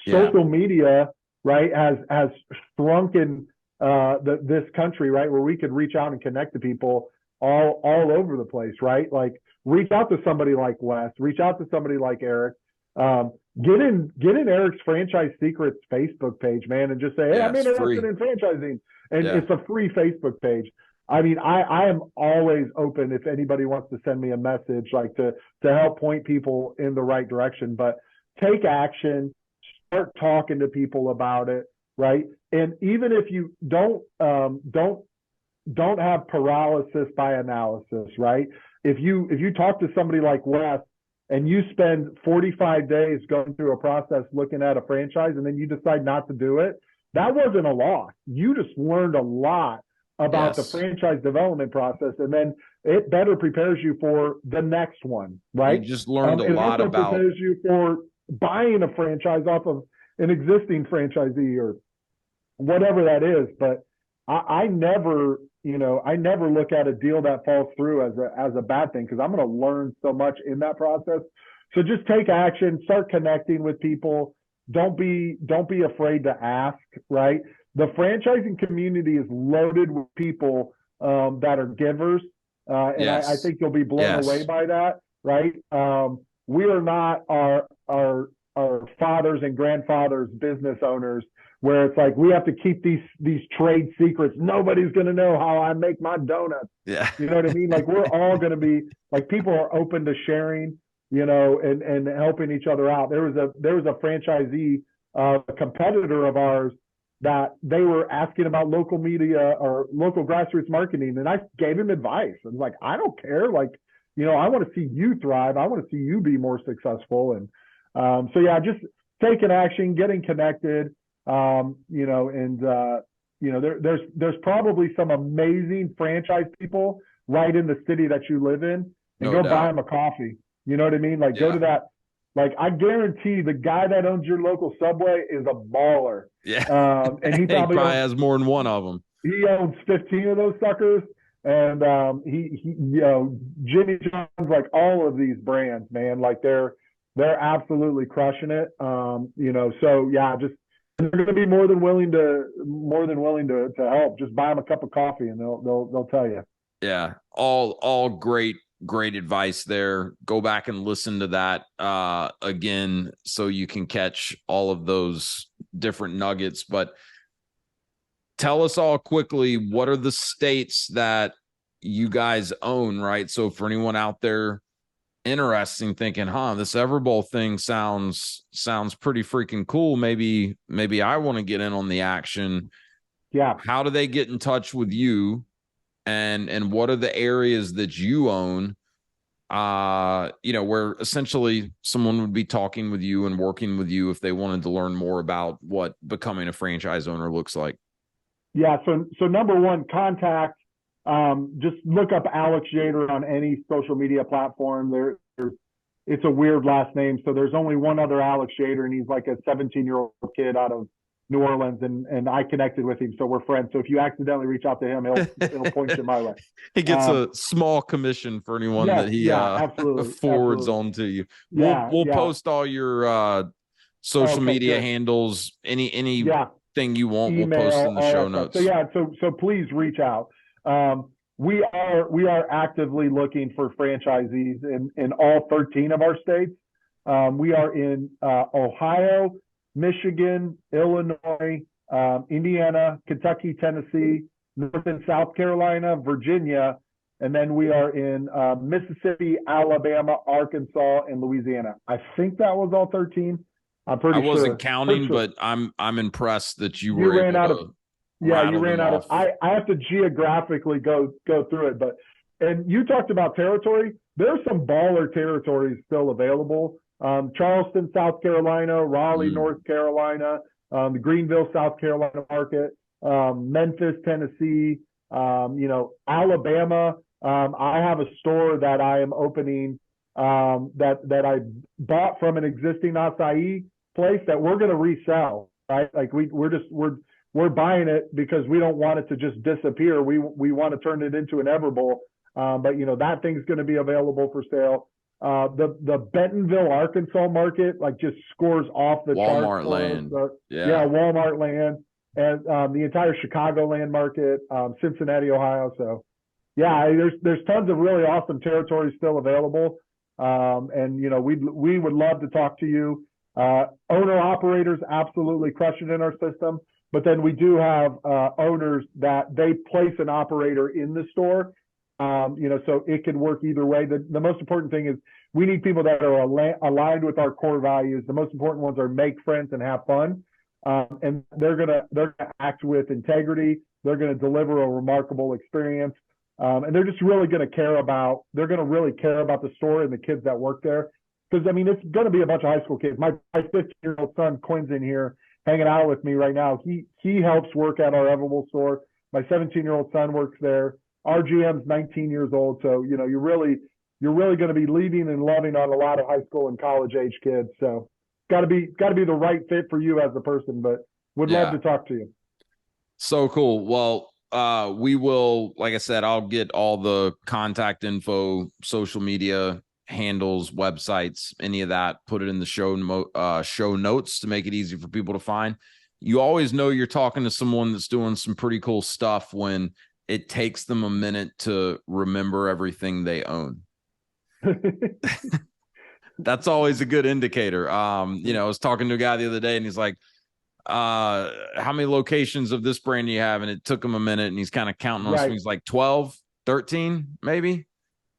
Social media, right, has shrunken this country, right, where we could reach out and connect to people all over the place, right? Like, reach out to somebody like Wes, reach out to somebody like Eric, get in Eric's Franchise Secrets Facebook page, man, and just say, hey, I'm interested in franchising. And it's a free Facebook page. I mean, I am always open if anybody wants to send me a message, like to help point people in the right direction. But take action, start talking to people about it. right? And even if you don't have paralysis by analysis, right? If you talk to somebody like Wes and you spend 45 days going through a process looking at a franchise and then you decide not to do it, that wasn't a loss. You just learned a lot about the franchise development process, and then it better prepares you for the next one, right? You just learned a lot about prepares you for buying a franchise off of an existing franchisee or whatever that is. But I never look at a deal that falls through as a bad thing, because I'm going to learn so much in that process. So just take action, start connecting with people. Don't be afraid to ask, right? The franchising community is loaded with people that are givers. And I think you'll be blown away by that, right? We are not our fathers and grandfathers business owners, where it's like we have to keep these trade secrets. Nobody's going to know how I make my donuts. Yeah. You know what I mean? Like, we're all going to be like, people are open to sharing, and helping each other out. There was a franchisee, a competitor of ours, that they were asking about local media or local grassroots marketing. And I gave him advice. I was like, I don't care. Like, I want to see you thrive. I want to see you be more successful. And so yeah, just taking action, getting connected, there's probably some amazing franchise people right in the city that you live in, and go buy them a coffee. You know what I mean? Like, go to that. Like, I guarantee the guy that owns your local Subway is a baller. Yeah. And he probably has more than one of them. He owns 15 of those suckers. And he Jimmy John's, like, all of these brands, man, like they're absolutely crushing it. So yeah, just, they're going to be more than willing to help. Just buy them a cup of coffee and they'll tell you. Yeah. All great advice there. Go back and listen to that again, so you can catch all of those different nuggets. But tell us all quickly, what are the states that you guys own, right? So for anyone out there interesting, thinking, this Everbowl thing sounds pretty freaking cool. Maybe I want to get in on the action. Yeah. How do they get in touch with you? And what are the areas that you own, where essentially someone would be talking with you and working with you if they wanted to learn more about what becoming a franchise owner looks like? Yeah. So number one, contact, just look up Alex Yeater on any social media platform. It's a weird last name. So there's only one other Alex Yeater, and he's like a 17-year-old kid out of New Orleans, and I connected with him, so we're friends. So if you accidentally reach out to him, he'll point you my way. He gets a small commission for anyone that he forwards on to you. We'll post all your social media handles, anything you want. Email, we'll post in the show notes. So please reach out. We are actively looking for franchisees in all 13 of our states. We are in Ohio, Michigan, Illinois, Indiana, Kentucky, Tennessee, North and South Carolina, Virginia, and then we are in Mississippi, Alabama, Arkansas, and Louisiana. I think that was all 13. I'm pretty sure. I wasn't counting, but I'm impressed that you were ran able out to. Of yeah, you ran out of. I have to geographically go through it, and you talked about territory. There's some baller territories still available. Charleston, South Carolina, Raleigh, North Carolina, the Greenville, South Carolina market, Memphis, Tennessee, Alabama. I have a store that I am opening that I bought from an existing acai place that we're going to resell, right? Like we're buying it because we don't want it to just disappear. We want to turn it into an Everbowl. But that thing's going to be available for sale. The Bentonville, Arkansas market, like, just scores off the Walmart charts. land. Walmart land, and the entire Chicagoland market, Cincinnati, Ohio. So yeah, there's tons of really awesome territories still available. And we would love to talk to you. Owner operators absolutely crush it in our system, but then we do have owners that they place an operator in the store. So it can work either way. The most important thing is we need people that are aligned with our core values. The most important ones are make friends and have fun. and they're gonna act with integrity. They're gonna deliver a remarkable experience, and they're just really gonna care about. They're gonna really care about the store and the kids that work there. Because I mean, it's gonna be a bunch of high school kids. My 15-year-old son Quinn's in here hanging out with me right now. He helps work at our Everbowl store. My 17-year-old son works there. Our GM's 19 years old, so you know you're really going to be leading and loving on a lot of high school and college age kids. So got to be the right fit for you as a person. But would love to talk to you. So cool. Well, we will, like I said, I'll get all the contact info, social media handles, websites, any of that, put it in the show notes to make it easy for people to find. You always know you're talking to someone that's doing some pretty cool stuff when it takes them a minute to remember everything they own. That's always a good indicator. You know, I was talking to a guy the other day and he's like, how many locations of this brand do you have? And it took him a minute and he's kind of counting on us. He's like 12, 13, maybe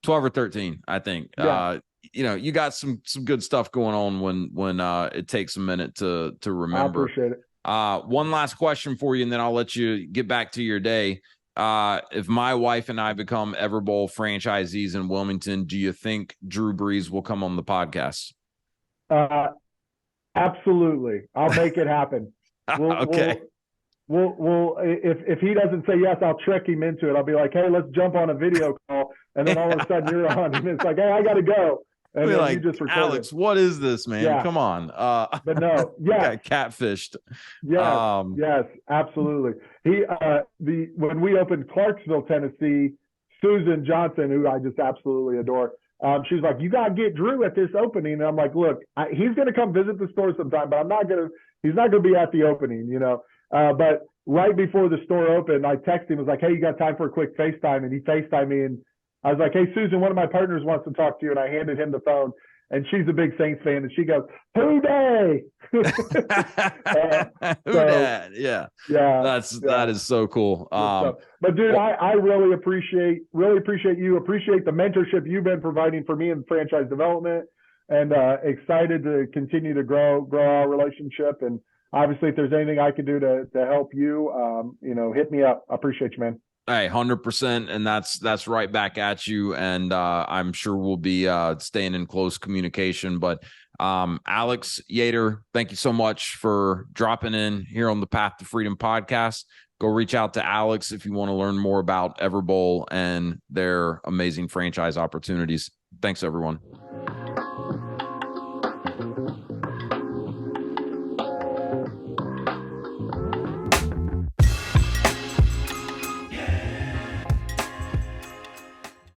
12 or 13, I think. Yeah. You know, you got some good stuff going on when it takes a minute to remember. I appreciate it. One last question for you, and then I'll let you get back to your day. If my wife and I become Everbowl franchisees in Wilmington, do you think Drew Brees will come on the podcast? Absolutely. I'll make it happen. Okay. We'll if he doesn't say yes, I'll trick him into it. I'll be like, hey, let's jump on a video call. And then all of a sudden you're on and it's like, hey, I got to go. And then like, you just Alex, what is this, man? Yeah. Come on. But no, yeah. Got catfished. Yes, yes, absolutely. When we opened Clarksville, Tennessee, Susan Johnson, who I just absolutely adore, she's like, you got to get Drew at this opening. And I'm like, look, he's going to come visit the store sometime, but he's not going to be at the opening, you know. But right before the store opened, I texted him, was like, hey, you got time for a quick FaceTime? And he FaceTimed me and I was like, hey, Susan, one of my partners wants to talk to you. And I handed him the phone and she's a big Saints fan. And she goes, who dey? Yeah. That is so cool. But dude, I really appreciate you, appreciate the mentorship you've been providing for me in franchise development, and excited to continue to grow our relationship. And obviously if there's anything I can do to help you, you know, hit me up. I appreciate you, man. Hey, 100%. And that's right back at you. And I'm sure we'll be staying in close communication. But Alex Yeater, thank you so much for dropping in here on the Path to Freedom podcast. Go reach out to Alex if you want to learn more about Everbowl and their amazing franchise opportunities. Thanks, everyone.